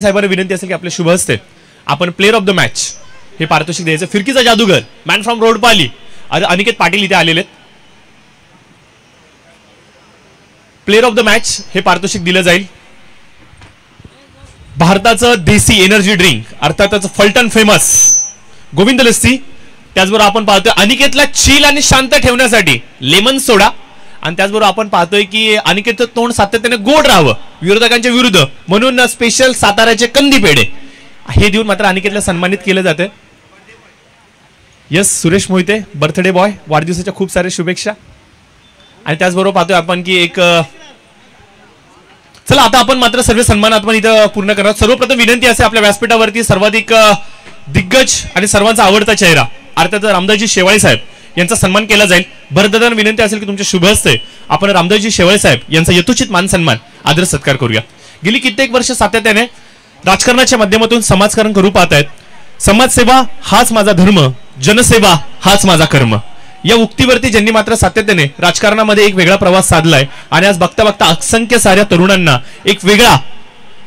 साहेबांना विनंती असेल की आपले शुभ हस्ते आपण प्लेअर ऑफ द मॅच हे पारितोषिक द्यायचं. फिरकीचा जादूगर मॅन फ्रॉम रोडपाली अनिकेत पाटील इथे आलेले आहेत. प्लेअर ऑफ द मॅच हे पारितोषिक दिलं जाईल. भारताचं देसी एनर्जी ड्रिंक अर्थातच फलटण फेमस गोविंद लस्सी. त्याचबरोबर आपण पाहतोय अनिकेतला चिल आणि शांत ठेवण्यासाठी लेमन सोडा. आणि त्याचबरोबर आपण पाहतोय की अनिकेतचं तोंड सातत्याने गोड राहावं विरोधकांच्या विरुद्ध म्हणून स्पेशल साताऱ्याचे कंदी पेढे हे देऊन मात्र अनिकेतला सन्मानित केलं जाते. Yes Suresh Mohite birthday boy वाढदिवसाच्या खूप सारे शुभेच्छा. आणि त्याचबरोबर पाहतोय आपण की एक चला आता आपण मात्र सर्व सन्मान आपण इथं पूर्ण करणार. सर्वप्रथम विनंती असे आपल्या व्यासपीठावरती सर्वाधिक दिग्गज आणि सर्वांचा आवडता चेहरा अर्थात रामदासजी शेवाळे साहेब यांचा सन्मान केला जाईल. भरतदादांना विनंती असेल की तुमच्या शुभ हस्ते आपण रामदासजी शेवाळे साहेब यांचा यथोचित मान सन्मान आदर सत्कार करूया. गेली कित्येक वर्ष सातत्याने राजकारणाच्या माध्यमातून समाजकारण करू पाहत आहेत. समाजसेवा हाच माझा धर्म, जनसेवा हाच माझा कर्म या उक्तीवरती ज्यांनी मात्र सातत्याने राजकारणामध्ये एक वेगळा प्रवास साधलाय आणि आज बघता बघता असंख्य साऱ्या तरुणांना एक वेगळा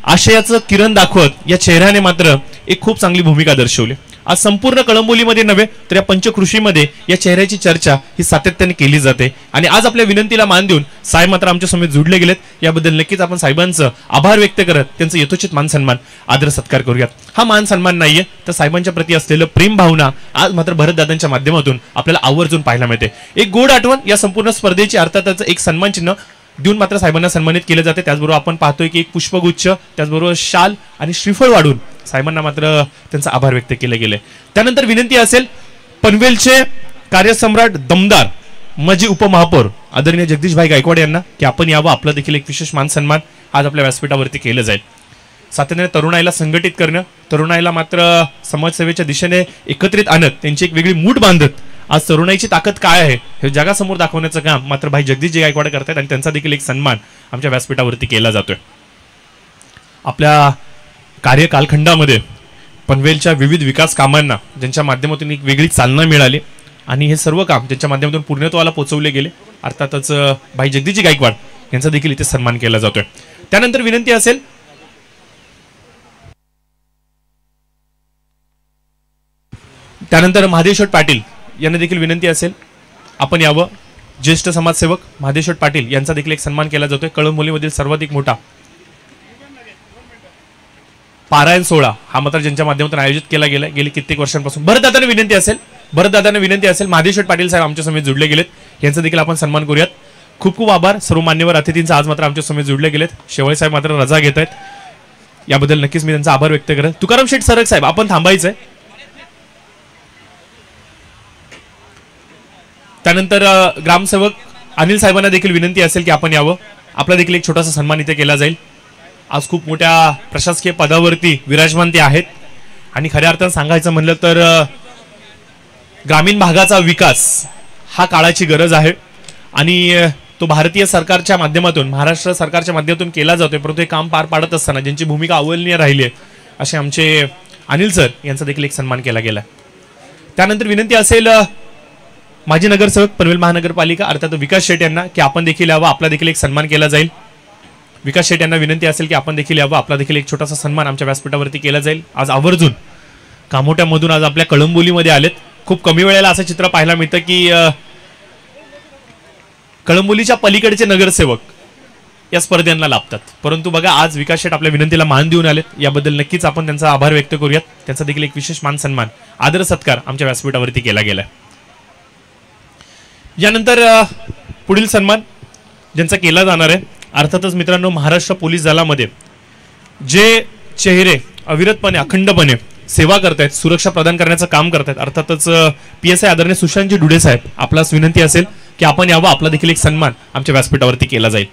आशयाचं किरण दाखवत या चेहऱ्याने मात्र एक खूप चांगली भूमिका दर्शवली. आज संपूर्ण कळंबोलीमध्ये नव्हे तर या पंचकृषीमध्ये या चेहऱ्याची चर्चा ही सातत्याने केली जाते. आणि आज आपल्या विनंतीला मान देऊन साहेब मात्र आमच्या समोर जुडले गेलेत. याबद्दल नक्कीच आपण साहेबांचं आभार व्यक्त करत त्यांचं यथोचित मान सन्मान आदर सत्कार करूयात. हा मान सन्मान नाहीये तर साहेबांच्या प्रती असलेलं प्रेम भावना आज मात्र भरतदादांच्या माध्यमातून आपल्याला आवर्जून पाहायला मिळते. एक गोड आठवण या संपूर्ण स्पर्धेची अर्थातच एक सन्मान चिन्ह देऊन मात्र साहेबांना सन्मानित केलं जाते. त्याचबरोबर आपण पाहतोय की एक पुष्पगुच्छ त्याचबरोबर शाल आणि श्रीफळ वाढून साहेबांना मात्र त्यांचा आभार व्यक्त केले गेले. त्यानंतर विनंती असेल पनवेलचे कार्यसम्राट दमदार माजी उपमहापौर आदरणीय जगदीशभाई गायकवाड यांना की आपण यावं. आपलं देखील एक विशेष मान सन्मान आज आपल्या व्यासपीठावरती केलं जाईल. सातत्याने तरुणाईला संघटित करणं, तरुणाईला मात्र समाजसेवेच्या दिशेने एकत्रित आणत त्यांची एक वेगळी मूठ बांधत आज तरुणाईची ताकद काय आहे हे जगासमोर दाखवण्याचं काम मात्र भाई जगदीशजी गायकवाड करतात. आणि त्यांचा देखील एक सन्मान आमच्या व्यासपीठावरती केला जातोय. आपल्या कार्यकालखंडामध्ये पनवेलच्या विविध विकास कामांना ज्यांच्या माध्यमातून एक वेगळी चालना मिळाली आणि हे सर्व काम ज्यांच्या माध्यमातून पूर्णत्वाला पोहोचवले गेले अर्थातच भाई जगदीशजी गायकवाड यांचा देखील इथे सन्मान केला जातोय. त्यानंतर विनंती असेल त्यानंतर महादेव पाटील यांना देखील विनंती असेल आपण यावं. ज्येष्ठ समाजसेवक महादेव पाटील यांचा देखील एक सन्मान केला जातोय. कळंबोलीमधील सर्वाधिक मोठा पारायण सोहळा हा मात्र ज्यांच्या माध्यमातून आयोजित केला गेला गेली कित्येक वर्षांपासून. भरतदादांना विनंती असेल महादेव पाटील साहेब आमच्या समेत जुडले गेलेत. यांचा देखील आपण सन्मान करूयात. खूप खूप आभार सर्व मान्यवर अतिथींचा आज मात्र आमच्या समेत जुडले गेलेत. शेवाळे साहेब मात्र रजा घेत आहेत याबद्दल नक्कीच मी त्यांचा आभार व्यक्त करत. तुकाराम शेठ सरक साहेब आपण थांबायचंय. त्यानंतर ग्रामसेवक अनिल साहेबांना देखील विनंती असेल की आपण यावं. आपला देखील एक छोटासा सन्मान इथे केला जाईल. आज खूप मोठ्या प्रशासकीय पदावरती विराजमान ते आहेत आणि खऱ्या अर्थानं सांगायचं म्हणलं तर ग्रामीण भागाचा विकास हा काळाची गरज आहे आणि तो भारतीय सरकारच्या माध्यमातून महाराष्ट्र सरकारच्या माध्यमातून केला जातोय. परंतु हे काम पार पाडत असताना ज्यांची भूमिका अवलनीय राहिली आहे असे आमचे अनिल सर यांचा देखील एक सन्मान केला गेला. त्यानंतर विनंती असेल माजी नगरसेवक पनवेल महानगरपालिका अर्थात विकास शेट यांना की आपण देखील यावं. आपला देखील एक सन्मान केला जाईल. विकास शेट यांना विनंती असेल की आपण देखील यावं. आपला देखील एक छोटासा सन्मान आमच्या व्यासपीठावरती केला जाईल. आज आवर्जून कामोट्यामधून आज आपल्या कळंबोलीमध्ये आलेत. खूप कमी वेळेला असं चित्र पाहायला मिळतं की कळंबोलीच्या पलीकडचे नगरसेवक या स्पर्धेला लाभतात. परंतु बघा आज विकास शेट आपल्या विनंतीला मान देऊन आलेत. याबद्दल नक्कीच आपण त्यांचा आभार व्यक्त करूयात. त्यांचा देखील एक विशेष मान सन्मान आदर सत्कार आमच्या व्यासपीठावरती केला गेलाय. यानंतर पुढील सन्मान ज्यांचा केला जाणार आहे अर्थातच मित्रांनो महाराष्ट्र पोलीस दलामध्ये जे चेहरे अविरतपणे अखंडपणे सेवा करतायत सुरक्षा प्रदान करण्याचं काम करतायत अर्थातच PSI आदरणीय सुशांतजी डुडे साहेब आपल्यास विनंती असेल की आपण यावं. आपला देखील एक सन्मान आमच्या व्यासपीठावरती केला जाईल.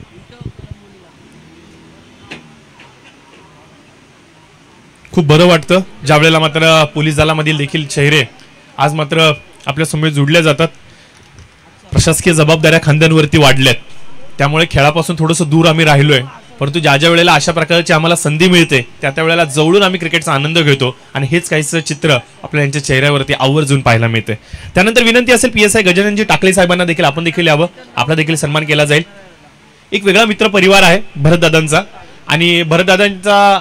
खूप बरं वाटतं ज्या वेळेला मात्र पोलीस दलामधील देखील चेहरे आज मात्र आपल्या समोर जुडले जातात. प्रशासकीय जबाबदाऱ्या खांद्यांवरती वाढल्यात त्यामुळे खेळापासून थोडंसं दूर आम्ही राहिलोय. परंतु ज्या ज्या वेळेला अशा प्रकारची आम्हाला संधी मिळते त्या त्या वेळेला जवळून आम्ही क्रिकेटचा आनंद घेतो आणि हेच काहीच चित्र आपल्या यांच्या चेहऱ्यावरती आवर्जून पाहायला मिळते. त्यानंतर विनंती असेल PSI गजाननजी टाकले साहेबांना देखील आपण देखील यावं. आपला देखील सन्मान केला जाईल. एक वेगळा मित्र परिवार आहे भरतदादांचा आणि भरतदादांचा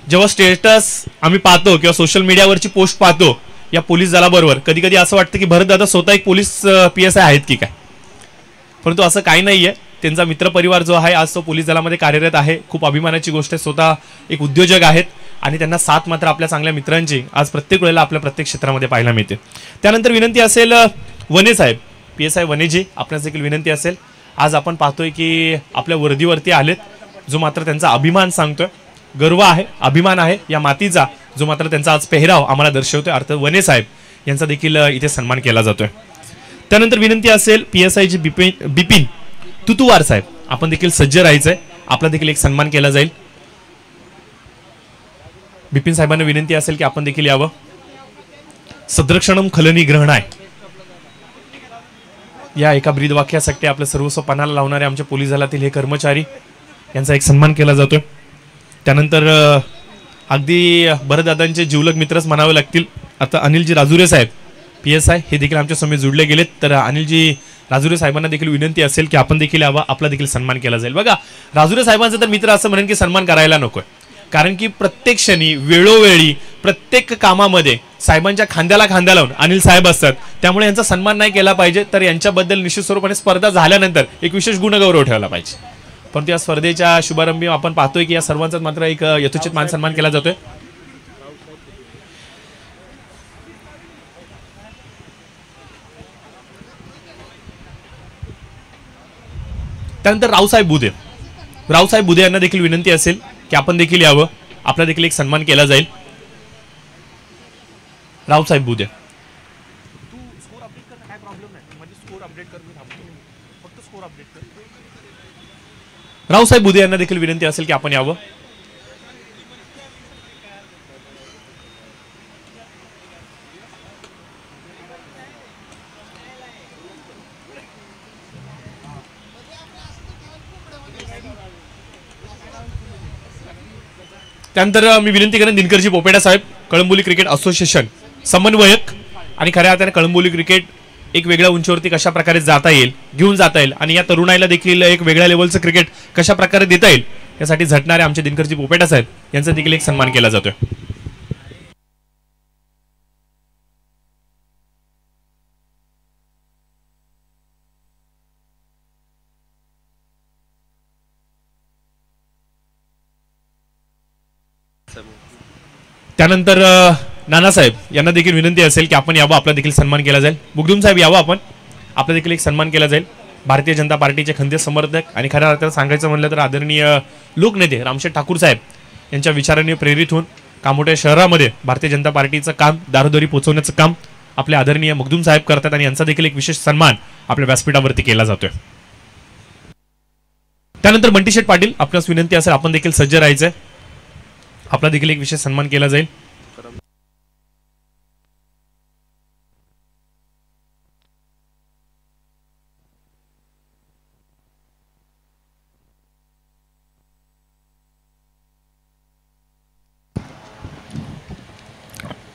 जेव्हा स्टेटस आम्ही पाहतो किंवा सोशल मीडियावरची पोस्ट पाहतो या पोलीस दलाबरोबर, कधी कधी असं वाटतं की भरत दादा स्वतः एक पोलीस PSI आहेत की काय, परंतु असं काही नाहीये. त्यांचा मित्रपरिवार जो आहे आज तो पोलीस दलामध्ये कार्यरत आहे. खूप अभिमानाची गोष्ट आहे. स्वतः एक उद्योजक आहेत आणि त्यांना साथ मात्र आपल्या चांगल्या मित्रांची आज प्रत्येक वेळेला आपल्या प्रत्येक क्षेत्रामध्ये पाहायला मिळते. त्यानंतर विनंती असेल वने साहेब, PSI वनेजी, आपल्यास देखील विनंती असेल. आज आपण पाहतोय की आपल्या वर्दीवरती आलेत, जो मात्र त्यांचा अभिमान सांगतोय, गर्व आहे, अभिमान आहे या मातीचा, जो मात्र त्यांचा आज पेहराव आम्हाला दर्शवतोय. अर्थात वने साहेब यांचा देखील इथे सन्मान केला जातोय. त्यानंतर विनंती असेल PSI जी बिपिन तुतुवार साहेब, आपण देखील सज्ज राहायचंय, आपला देखील एक सन्मान केला जाईल. बिपिन साहेबांना विनंती असेल की आपण देखील यावं. सदरक्षणम खलनी ग्रहणाय या एका ब्रीद वाक्यासाठी आपलं सर्वस्व पणाला लावणारे आमच्या पोलीस दलातील हे कर्मचारी यांचा एक सन्मान केला जातोय. त्यानंतर अगदी भरतदादांचे जिवलग मित्रच म्हणावे लागतील. आता अनिलजी राजुरे साहेब PSI हे देखील आमच्या समोर जुडले गेलेत. तर अनिलजी राजुरे साहेबांना देखील विनंती असेल की आपण देखील यावा, आपला देखील सन्मान केला जाईल. बघा, राजुरे साहेबांचा तर मित्र असं म्हणेन की सन्मान करायला नकोय, कारण की प्रत्येक क्षणी वेळोवेळी प्रत्येक कामामध्ये साहेबांच्या खांद्याला खांदा लावून अनिल साहेब असतात. त्यामुळे यांचा सन्मान नाही केला पाहिजे, तर यांच्याबद्दल निश्चित स्वरूपाने स्पर्धा झाल्यानंतर एक विशेष गुणगौरव ठेवला पाहिजे. परंतु या स्पर्धेच्या शुभारंभी आपण पाहतोय की या सर्वांचा मात्र एक यथोचित मान सन्मान केला जातोय. त्यानंतर रावसाहेब बुधे यांना देखील विनंती असेल की आपण देखील यावं, आपला देखील एक सन्मान केला जाईल. रावसाहेब बुधे, रावसाहेब बुधे यांना देखील विनंती असेल की आपण यावं. त्यानंतर मी विनंती करेन दिनकरजी पोपेडा साहेब, कळंबोली क्रिकेट असोसिएशन समन्वयक, आणि खऱ्या अर्थाने कळंबोली क्रिकेट एक वेगळ्या उंचीवरती कशा प्रकारे जाता येईल, घेऊन जाता येईल, आणि या तरुणाईला देखील एक वेगळ्या लेवलचं क्रिकेट कशा प्रकारे देता येईल यासाठी झटणारे आमचे दिनकरजी पोपेडा साहेब यांचा देखील एक सन्मान केला जातोय. त्यानंतर नानासाहेब यांना देखील विनंती असेल की आपण यावं, आपला देखील सन्मान केला जाईल. मुगदुम साहेब यावं आपण, आपला देखील एक सन्मान केला जाईल. भारतीय जनता पार्टीचे खंदे समर्थक आणि खऱ्या अर्थानं सांगायचं म्हणलं तर आदरणीय लोकनेते रामशेठ ठाकूर साहेब यांच्या विचारांनी प्रेरित होऊन कामोठ्या शहरामध्ये भारतीय जनता पार्टीचं काम, दारोदारी पोहोचवण्याचं काम आपले आदरणीय मुगदुम साहेब करतात, आणि यांचा देखील एक विशेष सन्मान आपल्या व्यासपीठावरती केला जातोय. त्यानंतर बंटीशेठ पाटील, आपल्यास विनंती असेल आपण देखील सज्ज राहायचंय, आपला देखील एक विशेष सन्मान केला जाईल.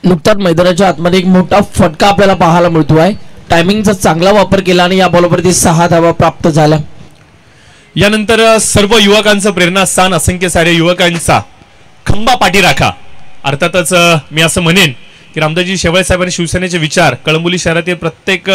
नुकताच मैदानाच्या आतमध्ये एक मोठा फटका आपल्याला पाहायला मिळतो आहे. टायमिंगचा चांगला वापर केला आणि या बॉलवरती 6 धावा प्राप्त झाल्या. यानंतर सर्व युवकांचं प्रेरणास्थान, असंख्य सारे युवकांचा खंबा पाठीराखा. अर्थातच मी असं म्हणेन की रामदासजी शेवाळे साहेबांनी शिवसेनेचे विचार कळंबोली शहरातील प्रत्येक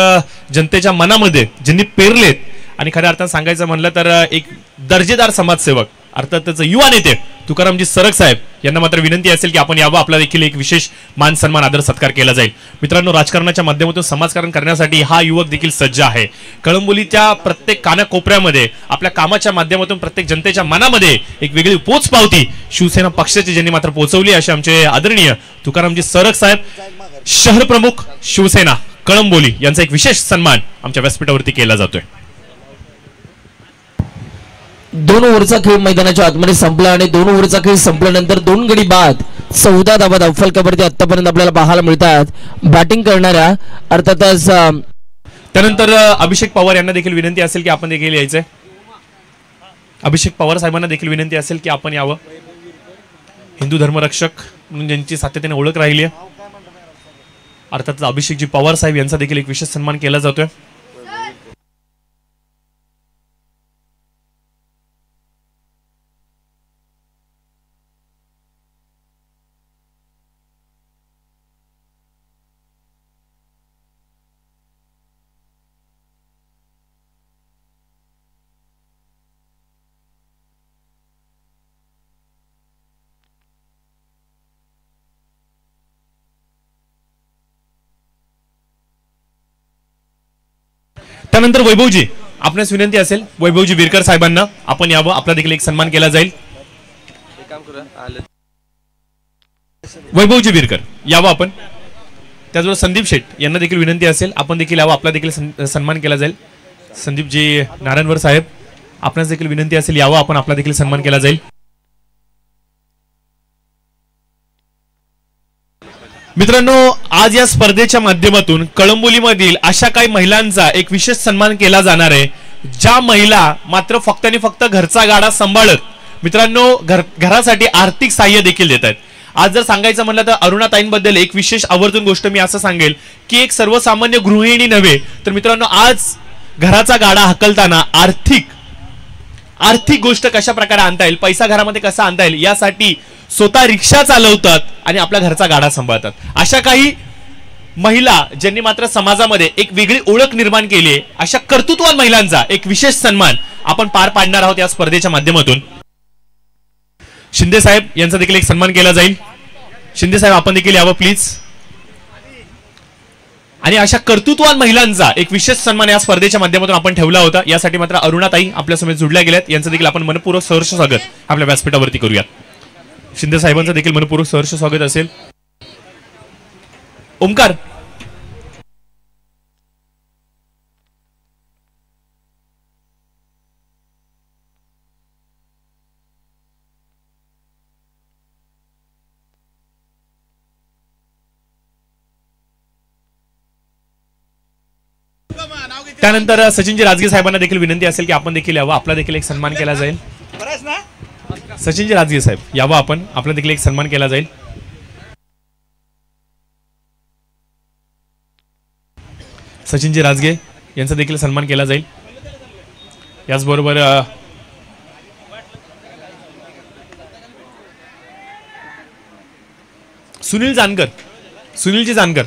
जनतेच्या मनामध्ये ज्यांनी पेरलेत, आणि खऱ्या अर्थानं सांगायचं म्हणलं तर एक दर्जेदार समाजसेवक अर्थातच युवा नेते तुकारामजी सरग साहेब यांना मात्र विनंती असेल की आपण यावं, आपला देखील एक विशेष मान सन्मान आदर सत्कार केला जाईल. मित्रांनो, राजकारणाच्या माध्यमातून समाजकारण करण्यासाठी हा युवक देखील सज्ज आहे. कळंबोलीच्या प्रत्येक कानाकोपऱ्यामध्ये आपल्या कामाच्या माध्यमातून प्रत्येक जनतेच्या मनामध्ये एक वेगळी पोच पावती शिवसेना पक्षाची ज्यांनी मात्र पोहोचवली, असे आमचे आदरणीय तुकारामजी सरग साहेब, शहर प्रमुख शिवसेना कळंबोली, यांचा एक विशेष सन्मान आमच्या व्यासपीठावरती केला जातोय. 2 ओव्हरचा खेळ मैदानाच्या आतमध्ये संपला आणि 2 ओव्हरचा खेळ संपल्यानंतर 2 गडी बाद 14 धावा धावफलकावरती आतापर्यंत आपल्याला पाहायला मिळतात. बॅटिंग करणाऱ्या अर्थातच त्यानंतर अभिषेक पवार यांना देखील विनंती असेल की आपण देखील यायचंय. अभिषेक पवार साहेबांना देखील विनंती असेल की आपण यावं. हिंदू धर्मरक्षक म्हणून ज्यांची सातत्याने ओळख राहिली आहे, अर्थात अभिषेकजी पवार साहेब यांचा देखील एक विशेष सन्मान केला जातोय. त्यानंतर वैभवजी, आपणास विनंती असेल वैभवजी विरकर साहेबांना आपण यावं, आपला देखील एक सन्मान केला जाईल. वैभवजी विरकर यावं आपण. त्याचबरोबर संदीप शेठ यांना देखील विनंती असेल आपण देखील यावं, आपला देखील सन्मान केला जाईल. संदीपजी नारायणवर साहेब, आपणास देखील विनंती असेल यावं आपण, आपला देखील सन्मान केला जाईल. मित्रांनो, आज या स्पर्धेच्या माध्यमातून कळंबोलीमधील अशा काही महिलांचा एक विशेष सन्मान केला जाणार आहे, ज्या महिला मात्र फक्त आणि फक्त घरचा गाडा सांभाळत मित्रांनो घरासाठी आर्थिक सहाय्य देखील देत आहेत. आज जर सांगायचं म्हणलं तर अरुणाताईंबद्दल एक विशेष आवर्जून गोष्ट मी असं सांगेल की एक सर्वसामान्य गृहिणी नव्हे तर मित्रांनो आज घराचा गाडा हाकलताना आर्थिक गोष्ट कशा प्रकारे आणता येईल, पैसा घरामध्ये कसा आणता येईल यासाठी स्वतः रिक्षा चालवतात आणि आपल्या घरचा गाडा सांभाळतात. अशा काही महिला ज्यांनी मात्र समाजामध्ये एक वेगळी ओळख निर्माण केली आहे, अशा कर्तृत्ववान महिलांचा एक विशेष सन्मान आपण पार पाडणार आहोत या स्पर्धेच्या माध्यमातून. शिंदे साहेब यांचा देखील एक सन्मान केला जाईल. शिंदे साहेब आपण देखील यावं प्लीज. आणि अशा कर्तृत्ववान महिलांचा एक विशेष सन्मान या स्पर्धेच्या माध्यमातून आपण ठेवला होता. यासाठी मात्र अरुणाताई आपल्यासमोर जुडल्या गेल्यात, यांचं देखील आपण मनपूर्वक सहर्ष स्वागत आपल्या व्यासपीठावरती करूयात. शिंदे साहेबांचं देखील मनपूर्वक सहर्ष स्वागत असेल. ओमकार, त्यानंतर सचिनजी राजगे साहेबांना देखील विनंती असेल की आपण देखील यावं, आपला देखील एक सन्मान केला जाईल. सचिनजी राजगे साहेब यावं आपण, आपला देखील एक सन्मान केला जाईल. सचिनजी राजगे यांचा देखील सन्मान केला जाईल. याचबरोबर सुनीलजी जानकर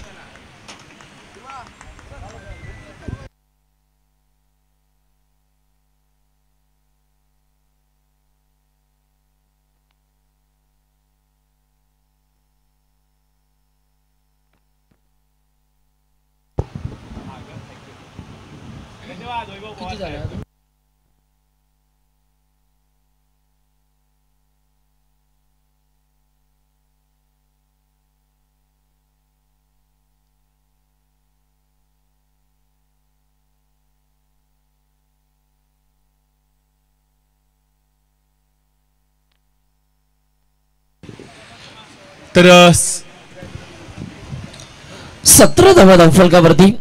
तर 17 धावा फलकावरती.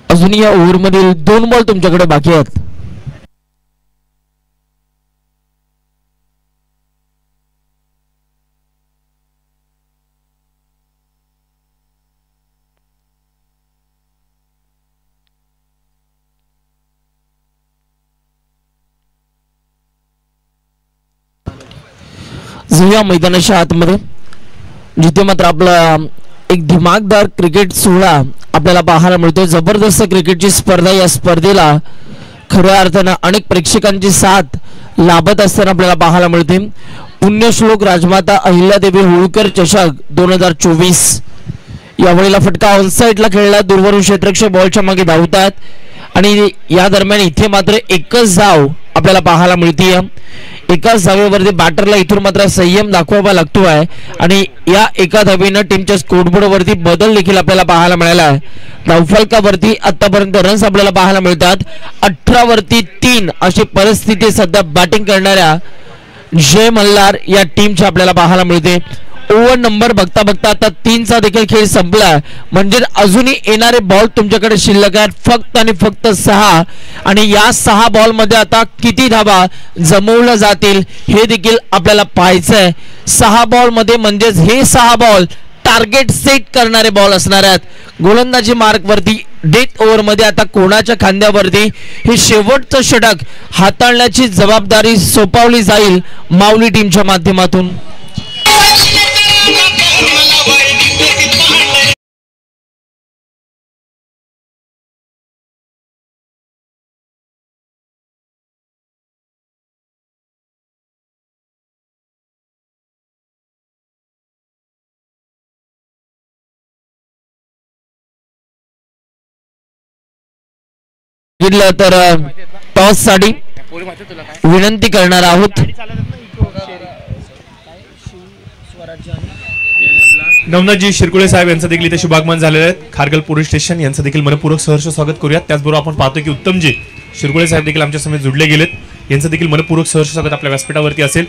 अजून या ओव्हर मधील 2 बॉल तुमच्याकडे बाकी आहेत. या मैदानाच्या आतमध्ये जिथे मात्र आपला एक दिमागदार क्रिकेट सोहळा आपल्याला पाहायला मिळतो. जबरदस्त क्रिकेटची स्पर्धा, या स्पर्धेला खऱ्या अर्थानं अनेक प्रेक्षकांची साथ लाभत असताना आपल्याला पाहायला मिळते. पुण्यश्लोक राजमाता अहिल्यादेवी होळकर चषक 2024 यावेळेला फटका ऑनसाइडला खेळला. दूरवरून क्षेत्ररक्षक बॉलच्या मागे धावतात आणि या दरम्यान इथे मात्र एकच धाव आपल्याला पाहायला मिळते. एकाच धावेवरती बॅटरला इथून मात्र संयम दाखवावा लागतो आहे आणि या एका धावेनं टीमच्या स्कोरबोर्ड वरती बदल देखील आपल्याला पाहायला मिळाला आहे. धावफलकावरती आतापर्यंत रन्स आपल्याला पाहायला मिळतात 18 वरती 3 अशी परिस्थिती सध्या बॅटिंग करणाऱ्या जय मल्हार या टीमची आपल्याला पाहायला मिळते. ओव्हर नंबर बघता बघता आता 3चा देखील खेळ संपला, म्हणजे अजूनही येणारे बॉल तुमच्याकडे शिल्लक आहेत फक्त आणि फक्त 6 आणि या 6 बॉल मध्ये आता किती धावा जमवल्या जातील हे देखील आपल्याला पाहायचंय. 6 बॉल मध्ये म्हणजेच हे 6 बॉल टार्गेट सेट करणारे बॉल असणार आहेत. गोलंदाजी मार्क वरती डेथ ओव्हर मध्ये आता कोणाच्या खांद्यावरती हे शेवटचं षटक हाताळण्याची जबाबदारी सोपवली जाईल माऊली टीमच्या माध्यमातून. तर टॉस साठी विनंती करणार आहोत. नवनाथजी शिरकुळे साहेब यांचं देखील इथे शुभागमन झालेलं आहे. खारघर पोलीस स्टेशन यांचं देखील मनपूर्वक सहर्ष स्वागत करूयात. त्याचबरोबर आपण पाहतो की उत्तमजी शिरकुळे साहेब देखील आमच्या समोर जुडले गेलेत. यांचं देखील मनपूर्वक सहर्ष स्वागत आपल्या व्यासपीठावरती असेल.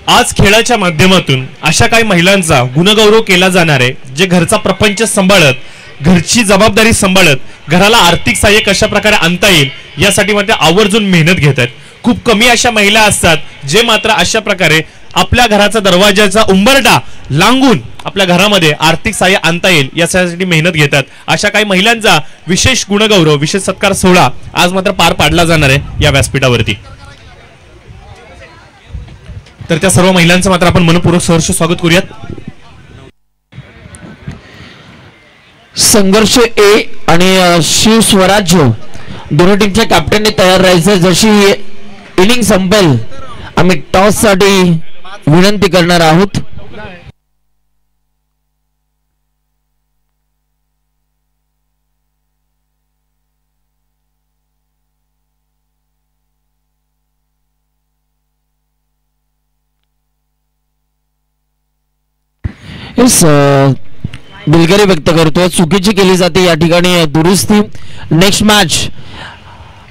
आज खेळाच्या माध्यमातून अशा काही महिलांचा गुणगौरव केला जाणार आहे जे घरचा प्रपंच सांभाळत, घरची जबाबदारी सांभाळत, घराला आर्थिक सहाय्य कशा प्रकारे आणता येईल यासाठी मात्र आवर्जून मेहनत घेत आहेत. खूप कमी अशा महिला असतात जे मात्र अशा प्रकारे आपल्या घराचा दरवाजाचा उंबरठा लांगून आपल्या घरामध्ये आर्थिक सहाय्य आणता येईल यासाठी मेहनत घेतात. अशा काही महिलांचा विशेष गुणगौरव, विशेष सत्कार सोहळा आज मात्र पार पाडला जाणार आहे या व्यासपीठावरती. तर त्या सर्व महिलांचं मात्र आपण मनपूर्वक सहर्ष स्वागत करूयात. संघर्ष ए आणि शिव स्वराज्य दोन्ही टीमच्या कॅप्टनने तयार राहायचं. जशी इनिंग संपेल आम्ही टॉस साठी विनंती करणार आहोत. दिलगिरी व्यक्त करतोय. चुकीची केली जाते या ठिकाणी दुरुस्ती. नेक्स्ट मॅच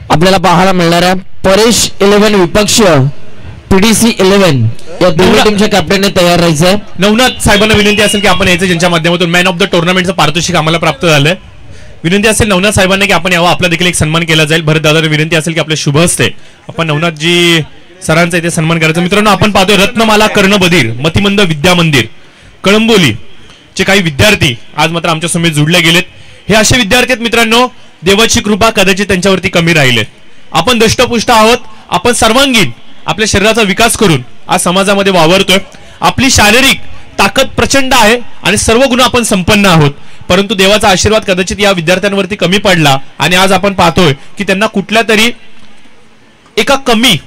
आपल्याला पाहायला मिळणार आहे. परेश 11 विपक्ष पीडीसी 11 या दोन्ही टीमच्या कॅप्टनने तयार राहायचंय. नवनाथ साहेबांना विनंती असेल की आपण यायचं, ज्यांच्या माध्यमातून मॅन ऑफ द टुर्नामेंटचं पारितोषिक आम्हाला प्राप्त झालंय. विनंती असेल नवनाथ साहेबांना की आपण यावं, आपला देखील एक सन्मान केला जाईल. भरत दादाला विनंती असेल की आपल्या शुभ हस्ते आपण नवनाथजी सरांचा इथे सन्मान करायचा. मित्रांनो, आपण पाहतोय रत्नमाला कर्णबधीर मतिमंद विद्या मंदिर कळंबोली चे काही विद्यार्थी आज मात्र आमच्या समोर जुडले गेलेत. हे असे विद्यार्थी आहेत मित्रांनो, देवाची कृपा कदाचित त्यांच्यावरती कमी राहिले. आपण दष्टपुष्ट आहोत. आपण सर्वांगीण आपल्या शरीराचा विकास करून आज समाजामध्ये वावरतोय. आपली शारीरिक ताकद प्रचंड आहे आणि सर्व गुण आपण संपन्न आहोत. परंतु देवाचा आशीर्वाद कदाचित या विद्यार्थ्यांवरती कमी पडला आणि आज आपण पाहतोय की त्यांना कुठल्या तरी एका कमी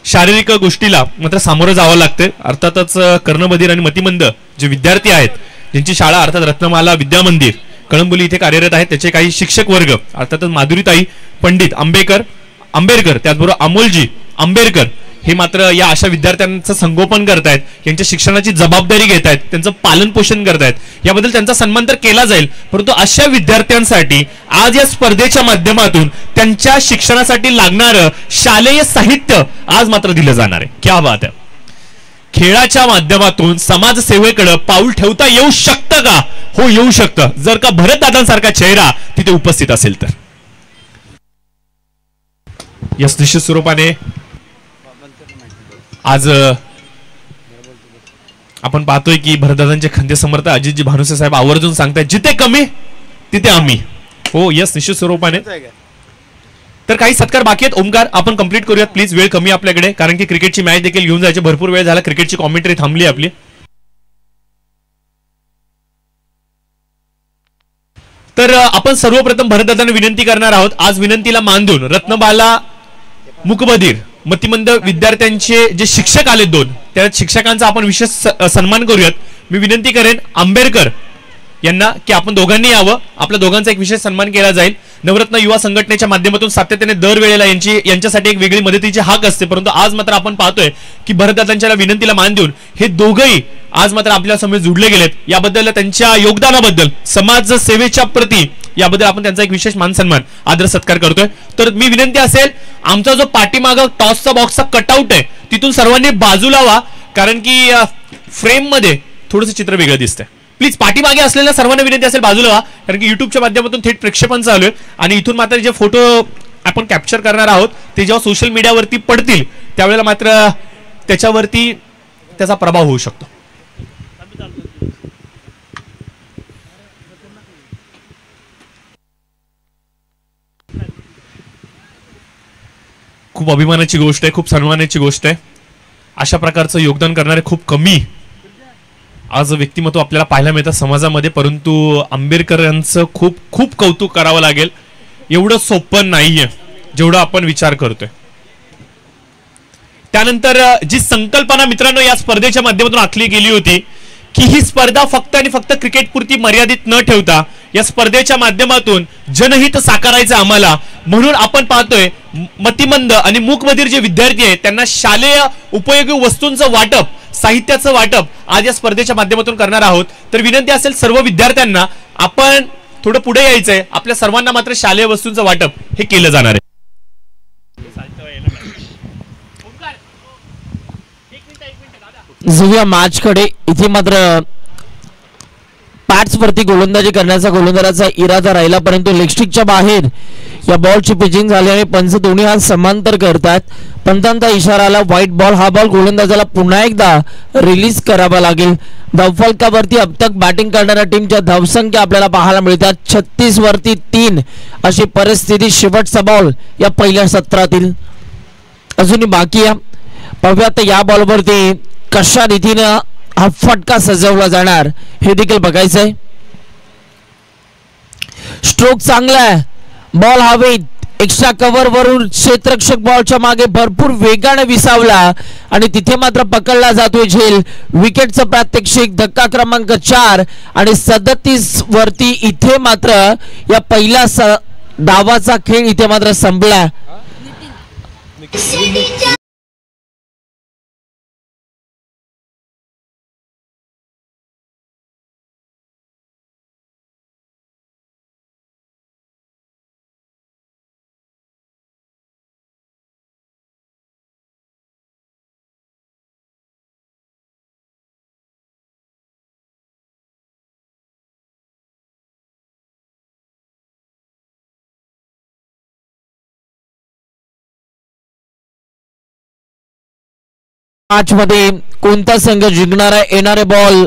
शारीरिक गोष्टीला मात्र सामोरं जावं लागते. अर्थातच कर्णबधीर आणि मतिमंद जे विद्यार्थी आहेत, ज्यांची शाळा अर्थात रत्नमाला विद्या मंदिर कळंबोली इथे कार्यरत आहेत, त्याचे काही शिक्षक वर्ग अर्थातच माधुरीताई पंडित आंबेडकर त्याचबरोबर अमोलजी आंबेडकर हे मात्र या अशा विद्यार्थ्यांचं संगोपन करतायत, यांच्या शिक्षणाची जबाबदारी घेत आहेत, त्यांचं पालन पोषण करतायत. याबद्दल त्यांचा सन्मान तर केला जाईल, परंतु अशा विद्यार्थ्यांसाठी आज या स्पर्धेच्या माध्यमातून त्यांच्या शिक्षणासाठी लागणारं शालेय साहित्य आज मात्र दिलं जाणार आहे. क्या बात आहे. खेळाच्या माध्यमातून समाजसेवेकडे पाऊल ठेवता येऊ शकतं का? हो, येऊ शकतं, जर का भरतदादांसारखा चेहरा तिथे उपस्थित असेल तर. यस, निश्चित स्वरूपाने आज आपण पाहतोय की भरतदादांचे खंदे समर्थ अजितजी भानुसे साहेब आवर्जून सांगतायत, जिथे कमी तिथे आम्ही. हो, यस, निश्चित स्वरूपाने. तर काही सत्कार बाकी आहेत. ओमकार, आपण कंप्लीट करूयात प्लीज, वेळ कमी आपल्याकडे, कारण की क्रिकेटची मॅच देखील घेऊन जायची. भरपूर वेळ झाला, क्रिकेटची कॉमेंट्री थांबली आपली. तर आपण सर्वप्रथम भरतदादांना विनंती करणार आहोत. आज विनंतीला मान देऊन रत्नबाला मुकबधीर मतिमंद विद्यार्थ्यांचे जे शिक्षक आले दोन, त्या शिक्षकांचा आपण विशेष सन्मान करूयात. मी विनंती करेन आंबेडकर यांना की आपण दोघांनी यावं, आपल्या दोघांचा एक विशेष सन्मान केला जाईल. नवरत्न युवा संघटनेच्या माध्यमातून सातत्याने दरवेळेला यांच्यासाठी एक वेगळी मदतीची हाक असते, परंतु आज मात्र आपण पाहतोय की भरतदादांच्या विनंतीला मान देऊन हे दोघंही आज मात्र आपल्या समोर जुडले गेलेत. याबद्दल त्यांच्या योगदानाबद्दल, समाज सेवेच्या प्रती याबद्दल आपण त्यांचा एक विशेष मान सन्मान आदर सत्कार करतोय. तर मी विनंती असेल, आमचा जो पाठीमागं टॉसचा बॉक्सचा कटआउट आहे तिथून सर्वांनी बाजूला व्हा, कारण की फ्रेम मध्ये थोडंसं चित्र वेगळं दिसतंय. प्लीज पाठीमागे असलेल्या सर्वांना विनंती असेल बाजूला व्हा, कारण की युट्यूबच्या माध्यमातून थेट प्रक्षेपण चालू आहे आणि इथून मात्र जे फोटो आपण कॅप्चर करणार आहोत ते जेव्हा सोशल मीडियावरती पडतील त्यावेळेला मात्र त्याच्यावरती त्याचा प्रभाव होऊ शकतो. खूप अभिमानाची गोष्ट आहे, खूप सन्मानाची गोष्ट आहे. अशा प्रकारचं योगदान करणारे खूप कमी आज व्यक्तिमत्व आपल्याला पाहायला मिळतात समाजामध्ये, परंतु आंबेडकर यांचं खूप खूप कौतुक करावं लागेल. एवढं सोपं नाहीये जेवढं आपण विचार करतोय. त्यानंतर जी संकल्पना मित्रांनो या स्पर्धेच्या माध्यमातून आखली गेली होती की ही स्पर्धा फक्त आणि फक्त क्रिकेट पुरती मर्यादित न ठेवता या स्पर्धेच्या माध्यमातून जनहित साकारायचं आम्हाला, म्हणून आपण पाहतोय मतिमंद आणि मूकबधीर जे विद्यार्थी आहेत त्यांना शालेय उपयोगी वस्तूंचं वाटप, साहित्याचं वाटप आज या स्पर्धेच्या माध्यमातून करणार आहोत। तर विनंती असेल सर्व विद्यार्थ्यांना आपण थोडं पुढे यायचंय, आपल्या सर्वांना मात्र शालेय वस्तूंचं वाटप हे केलं जाणार आहे। जुया मॅच कडे इथे मात्र पॅट्स वरती गोलंदाजी करण्याचा गोलंदाजाचा इरादा राहिला, परंतु लेगस्टिकच्या बाहेर या बॉलची पिचिंग झाली आणि पंच दोन्ही हात समांतर करतात। पंचांचा इशारा आला व्हाईट बॉल। हा बॉल गोलंदाजाला पुन्हा एकदा रिलीज करावा लागेल। धावफलकावरती अब तक बॅटिंग करणाऱ्या टीमच्या धावसंख्या आपल्याला पाहायला मिळतात 36 वरती 3 अशी परिस्थिती। शेवटचा बॉल या पहिल्या सत्रातील अजूनही बाकी आहे। पाहूयात या बॉलवरती कशा रीतीने हा फटका सजवला जाणार हे देखील बघायचंय। स्ट्रोक चांगला आहे, बॉल हवेत एक्स्ट्रा कव्हर वरून क्षेत्ररक्षक बॉलच्या मागे भरपूर वेगाने विसावला आणि तिथे मात्र पकडला जातोय झेल। विकेटचं प्रात्यक्षिक धक्का क्रमांक 4 आणि 37 वरती इथे मात्र या पहिल्या डावाचा खेळ इथे मात्र संपला। मॅच मध्ये कोणता संघ जिंकणार आहे? येणारे बॉल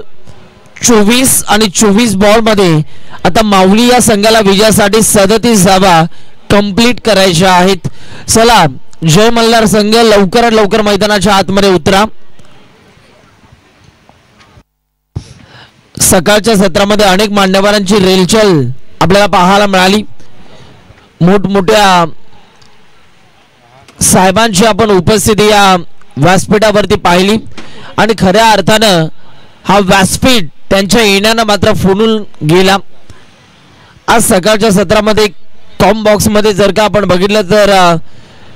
24 आणि 24 बॉल मध्ये आता माऊली या संघाला विजयासाठी 37 धावा कंप्लीट करायच्या आहेत। चला जय मल्हार संघ लवकरात लवकर मैदानाच्या आतमध्ये उतरा। सकाळच्या सत्रामध्ये अनेक मान्यवरांची रेलचल आपल्याला पाहायला मिळाली। मोठमोठ्या साहेबांची आपण उपस्थिती या व्यासपीठावरती पाहिली आणि खऱ्या अर्थानं हा व्यासपीठ त्यांच्या येण्यानं मात्र फुलून गेला। आज सकाळच्या सत्रामध्ये कॉम बॉक्स मध्ये जर का आपण बघितलं तर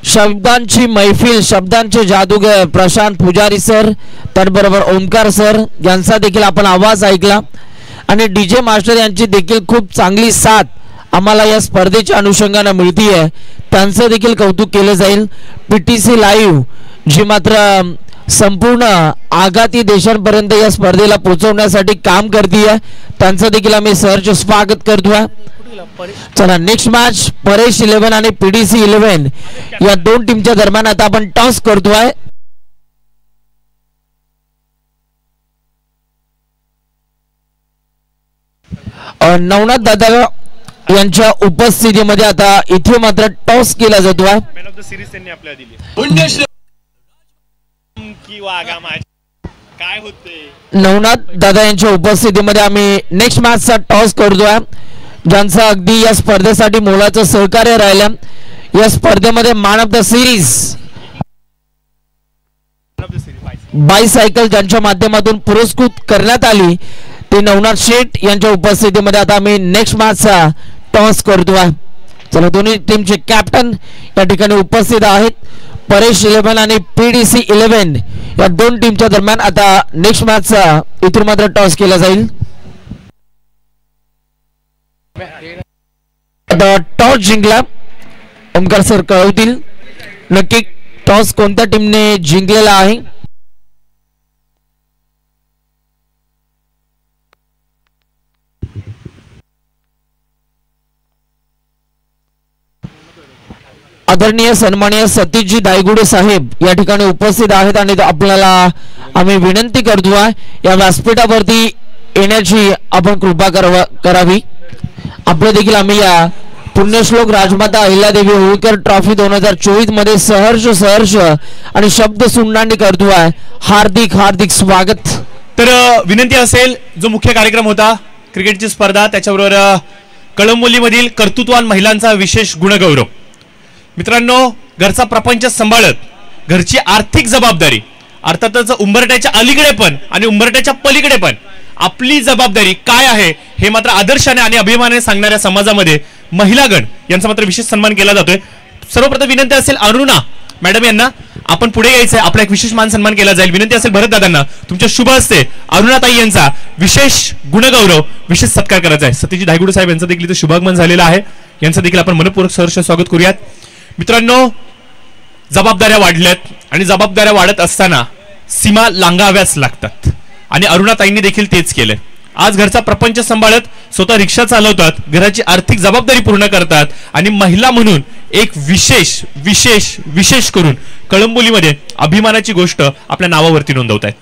शब्दांची मैफिल, शब्दांचे जादूगर प्रशांत पुजारी सर, त्याचबरोबर ओमकार सर यांचा देखील आपण आवाज ऐकला आणि डीजे मास्टर यांची देखील खूप चांगली साथ आम्हाला या स्पर्धेच्या अनुषंगाने मिळतीये, त्यांचं देखील कौतुक केलं जाईल। पीटीसी लाईव्ह जी मात्र संपूर्ण आगाती देशांपर्यंत या स्पर्धेला पोहोचवण्यासाठी काम करते, त्यांचं देखील आम्ही सहर्ष स्वागत करतोय। चला नेक्स्ट मॅच परेश 11 आणि पीडीसी 11 या दोन टीमच्या दरम्यान आता आपण टॉस करतोय। नवनाथ दादा यांच्या उपस्थितीमध्ये आता इथे मात्र टॉस केला जातोय। मॅन ऑफ द सिरीज त्यांनी आपल्याला दिली। काय होते नवनाथ दादा यांच्या उपस्थितीमध्ये आम्ही नेक्स्ट मॅचचा टॉस करतोय, ज्यांचा अगदी या स्पर्धेसाठी मोलाचं सहकार्य राहिलं। या स्पर्धेमध्ये man of the series bicycle ज्यांच्या माध्यमातून पुरस्कृत करण्यात आली ते नवनाथ शेठ यांच्या उपस्थितीमध्ये आता आम्ही नेक्स्ट मॅचचा टॉस करतोय। चला दोन्ही टीमचे कॅप्टन या ठिकाणी उपस्थित आहेत। परेश 11 आणि पीडीसी 11 या दोन टीमच्या दरम्यान आता नेक्स्ट मॅचचा इथून मात्र टॉस केला जाईल। आता टॉस जिंकला, ओमकार सर कळवतील नक्की टॉस कोणत्या टीमने जिंकलेला आहे। आदरणीय सन्माननीय सतीशजी दायगुडे साहेब या ठिकाणी उपस्थित आहेत आणि आपल्याला आम्ही विनंती करतोय या व्यासपीठावरती येण्याची आपण कृपा करावी। आपले देखील आम्ही या पुण्यश्लोक राजमाता अहिल्यादेवी होळकर ट्रॉफी 2024 मध्ये सहर्ष आणि शब्द सुनांनी करतोय हार्दिक हार्दिक स्वागत। तर विनंती असेल जो मुख्य कार्यक्रम होता क्रिकेटची स्पर्धा, त्याच्याबरोबर कळंबोलीमधील कर्तृत्ववान महिलांचा विशेष गुणगौरव। मित्रांनो घरचा प्रपंच सांभाळत घरची आर्थिक जबाबदारी अर्थातच उंबरट्याच्या अलीकडे पण आणि उंबरट्याच्या पलीकडे पण आपली जबाबदारी काय आहे हे मात्र आदर्शाने आणि अभिमानाने सांगणाऱ्या समाजामध्ये महिलागण यांचा मात्र विशेष सन्मान केला जातोय. सर्वप्रथम विनंती असेल अरुणा मॅडम यांना आपण पुढे यायचंय, आपला एक विशेष मान सन्मान केला जाईल. विनंती असेल भरत दादांना तुमच्या शुभ हस्ते अरुणाताई यांचा विशेष गुणगौरव विशेष सत्कार करायचा आहे. सतीजी धायगुडे साहेब यांचं देखील इथे शुभागमन झालेलं आहे, यांचं देखील आपण मनपूर्वक सहर्ष स्वागत करूयात. मित्रांनो, जबाबदाऱ्या वाढल्यात आणि जबाबदाऱ्या वाढत असताना सीमा लांघाव्याच लागतात आणि अरुणाताईंनी देखील तेच केलंय. आज घरचा प्रपंच सांभाळत स्वतः रिक्षा चालवतात, घराची आर्थिक जबाबदारी पूर्ण करतात आणि महिला म्हणून एक विशेष विशेष विशेष करून कळंबोलीमध्ये अभिमानाची गोष्ट आपल्या नावावरती नोंदवत आहेत.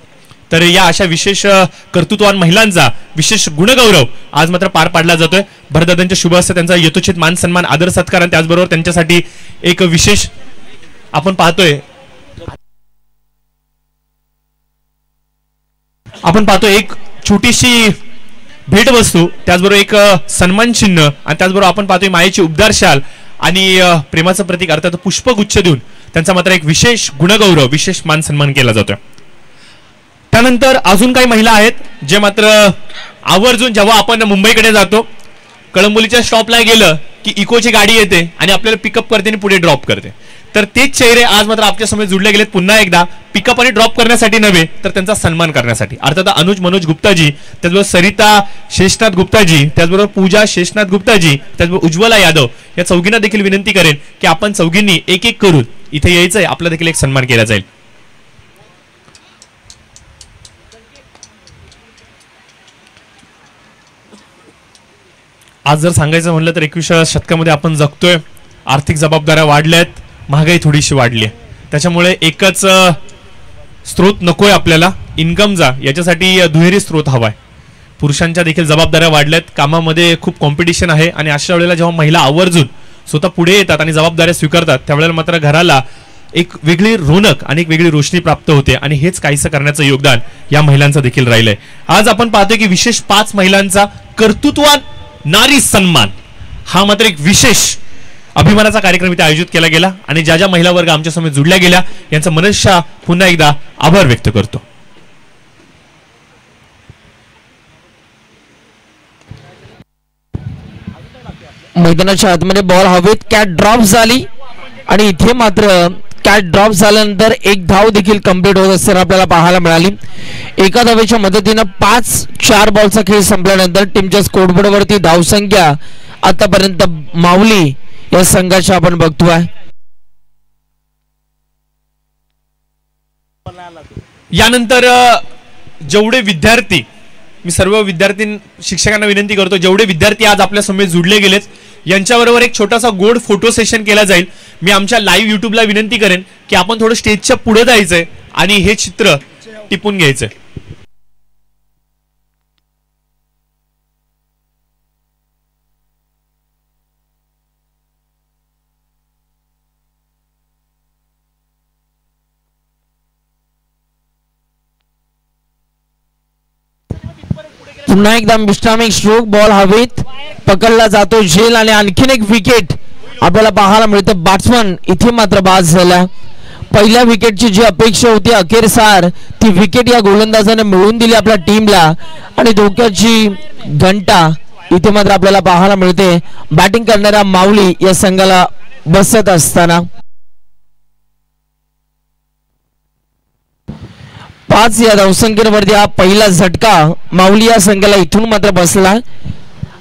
तर या अशा विशेष कर्तृत्ववान महिलांचा विशेष गुणगौरव आज मात्र पार पाडला जातोय. भरदादांच्या शुभ हस्ते त्यांचा यथोचित मान सन्मान आदर सत्कार आणि त्याचबरोबर त्यांच्यासाठी एक विशेष आपण पाहतोय एक छोटीशी भेटवस्तू, त्याचबरोबर एक सन्मान चिन्ह आणि त्याचबरोबर आपण पाहतोय मायेची उबदार शाल आणि प्रेमाचं प्रतीक अर्थात पुष्पगुच्छ देऊन त्यांचा मात्र एक विशेष गुणगौरव विशेष मान सन्मान केला जातोय. त्यानंतर अजून काही महिला आहेत जे मात्र आवर्जून जेव्हा आपण मुंबईकडे जातो कळंबोलीच्या स्टॉपला गेलं की इकोची गाडी येते आणि आपल्याला पिकअप करते आणि पुढे ड्रॉप करते. तर तेच चेहरे आज मात्र आपल्या समोर जुळले गेलेत पुन्हा एकदा, पिकअप आणि ड्रॉप करण्यासाठी नव्हे तर त्यांचा सन्मान करण्यासाठी. अर्थात अनुज मनोज गुप्ताजी, त्याचबरोबर सरिता शेषनाथ गुप्ताजी, त्याचबरोबर पूजा शेषनाथ गुप्ताजी, त्याचबरोबर उज्ज्वला यादव या चौघींना देखील विनंती करेन की आपण चौघींनी एक एक करून इथे यायचंय, आपला देखील एक सन्मान केला जाईल. आज जर सांगायचं म्हणलं तर 21व्या शतकामध्ये आपण जगतोय, आर्थिक जबाबदाऱ्या वाढल्यात, महागाई थोडीशी वाढली आहे, त्याच्यामुळे एकच स्रोत नकोय आपल्याला इन्कमचा, याच्यासाठी दुहेरी स्रोत हवाय. पुरुषांच्या देखील जबाबदाऱ्या वाढल्यात, कामामध्ये खूप कॉम्पिटिशन आहे आणि अशा वेळेला जेव्हा महिला आवर्जून स्वतः पुढे येतात आणि जबाबदाऱ्या स्वीकारतात त्यावेळेला मात्र घराला एक वेगळी रोनक आणि एक वेगळी रोशनी प्राप्त होते आणि हेच काहीसं करण्याचं योगदान या महिलांचं देखील राहिलंय. आज आपण पाहतोय की विशेष 5 महिलांचा कर्तृत्ववान नारी सन्मान हा मात्र एक विशेष अभिमानाचा कार्यक्रम इथे आयोजित केला गेला आणि ज्या ज्या महिला वर्ग आमच्या समोर जुडल्या गेल्या यांचा मनस्या पुन्हा एकदा आभार व्यक्त करतो. मैदानाच्या आतमध्ये बॉल हवेत कॅट ड्रॉप झाली आणि इथे मात्र कॅट ड्रॉप झाल्यानंतर एक धाव देखील कंप्लीट होत असताना आपल्याला पाहायला मिळाली. एका धावेच्या मदतीनं 5-4 बॉलचा खेळ संपल्यानंतर टीमच्या स्कोरबोर्डवरती धावसंख्या आतापर्यंत माऊली या संघाची आपण बघतोय. यानंतर जेवढे विद्यार्थी, मी सर्व विद्यार्थी शिक्षकांना विनंती करतो, जेवढे विद्यार्थी आज आपल्या समोर जुडले गेलेत यांच्याबरोबर एक छोटासा गोड फोटो सेशन केला जाईल. मी आमच्या लाईव्ह युट्यूबला विनंती करेन की आपण थोडं स्टेजच्या पुढे जायचंय आणि हे चित्र टिपून घ्यायचंय. पुन्हा एकदा विश्रामिक स्ट्रोक, बॉल हवेत पकडला जातो झेल आणि आणखीन एक विकेट आपल्याला पाहायला मिळते. बॅट्समन इथे मात्र बाद झाला. पहिल्या विकेटची जी अपेक्षा होती अखेरसार ती विकेट या गोलंदाजाने मिळवून दिली आपल्या टीमला आणि धोक्याची घंटा इथे मात्र आपल्याला पाहायला मिळते बॅटिंग करणाऱ्या माऊली या संघाला बसत असताना. 5 या धावसंख्येवरती हा पहिला झटका माऊली या संघाला इथून मात्र बसला.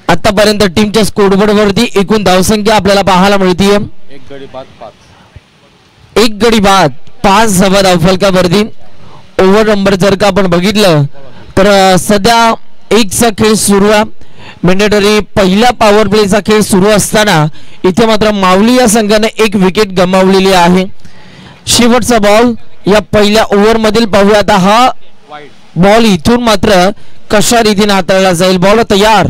आतापर्यंत टीमच्या स्कोरबोर्डवरती एकूण धावसंख्या आपल्याला पाहायला मिळते एक गडी बाद 5 धावा धावफलकावरती. ओव्हर नंबर जर का आपण बघितलं तर सध्या 1चा खेळ सुरू आहे. मॅन्डेटरी पहिल्या पॉवर प्लेचा खेळ सुरू असताना इथे मात्र माऊली या संघाने एक विकेट गमावलेली आहे. शेवटचा बॉल या पहिल्या ओव्हर मधील पाहूया. आता हा बॉल इथून मात्र कशा रीतीने हाताळला जाईल. बॉल तयार.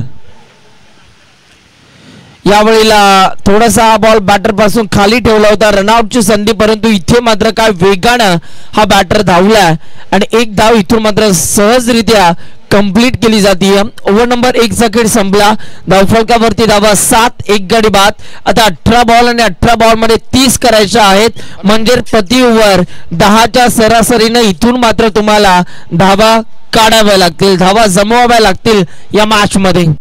यावेळेला थोडासा हा बॉल बॅटर पासून खाली ठेवला होता, रनआउटची संधी, परंतु इथे मात्र काय वेगानं हा बॅटर धावला आणि एक धाव इथून मात्र सहजरित्या कंप्लीट केली जाते. ओव्हर नंबर 1 चा खेळ संपला. धावफलकावरती धावा 7, एक गडी बाद. आता 18 बॉल आणि 18 बॉल मध्ये 30 करायच्या आहेत, म्हणजे प्रति ओव्हर 10च्या सरासरीने इथून मात्र तुम्हाला धावा काढाव्या लागतील, धावा जमवाव्या लागतील या मॅच मध्ये.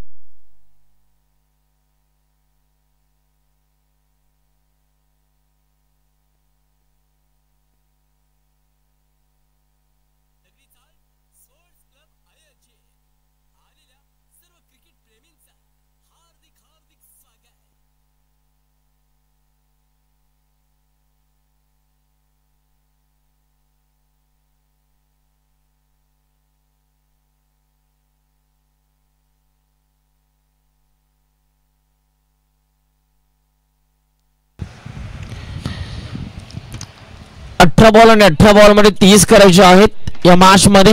बॉल आणि 18 बॉल मध्ये 30 करायचे आहेत या मॅच मध्ये.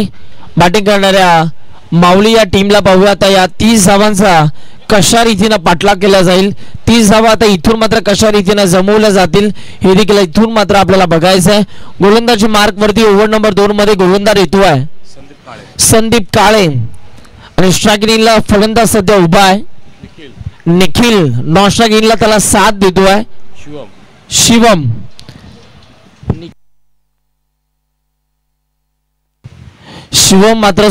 बॅटिंग करणाऱ्या माऊली या टीमला पाहूया आता या 30 धावांचा कशा रीतीने पाठलाग केला जाईल. 30 धावा आता इथून मात्र कशा रीतीने जमवल्या जातील हे देखील इथून मात्र आपल्याला बघायचं आहे. गोलंदाजी मार्क वरती ओव्हर नंबर 2 मध्ये गोलंदाज येतो आहे संदीप काळे आणि स्ट्रायकिंगला फलंदाज सध्या उभा आहे निखिल. नॉन स्ट्रायकिंगला त्याला साथ देतो आहे शिवम. शिवम मात्र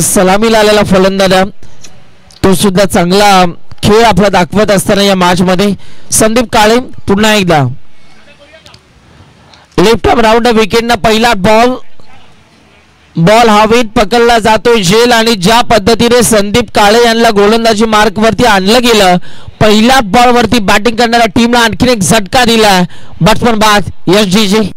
सलामीला आलेला फलंदाज, तो सुद्धा चांगला खेळ आपला दाखवत असताना या मॅच मध्ये. संदीप काळे पुन्हा एकदा लेफ्ट आर्म राऊंड विकेटना पहिला बॉल हवेत पकडला जातोय झेल आणि ज्या पद्धतीने संदीप काळे यांना गोलंदाजी मार्क वरती आणलं गेलं, पहिल्या बॉल वरती बॅटिंग करणाऱ्या टीमला आणखीन एक झटका दिला. बॅट्समन बाद SGG.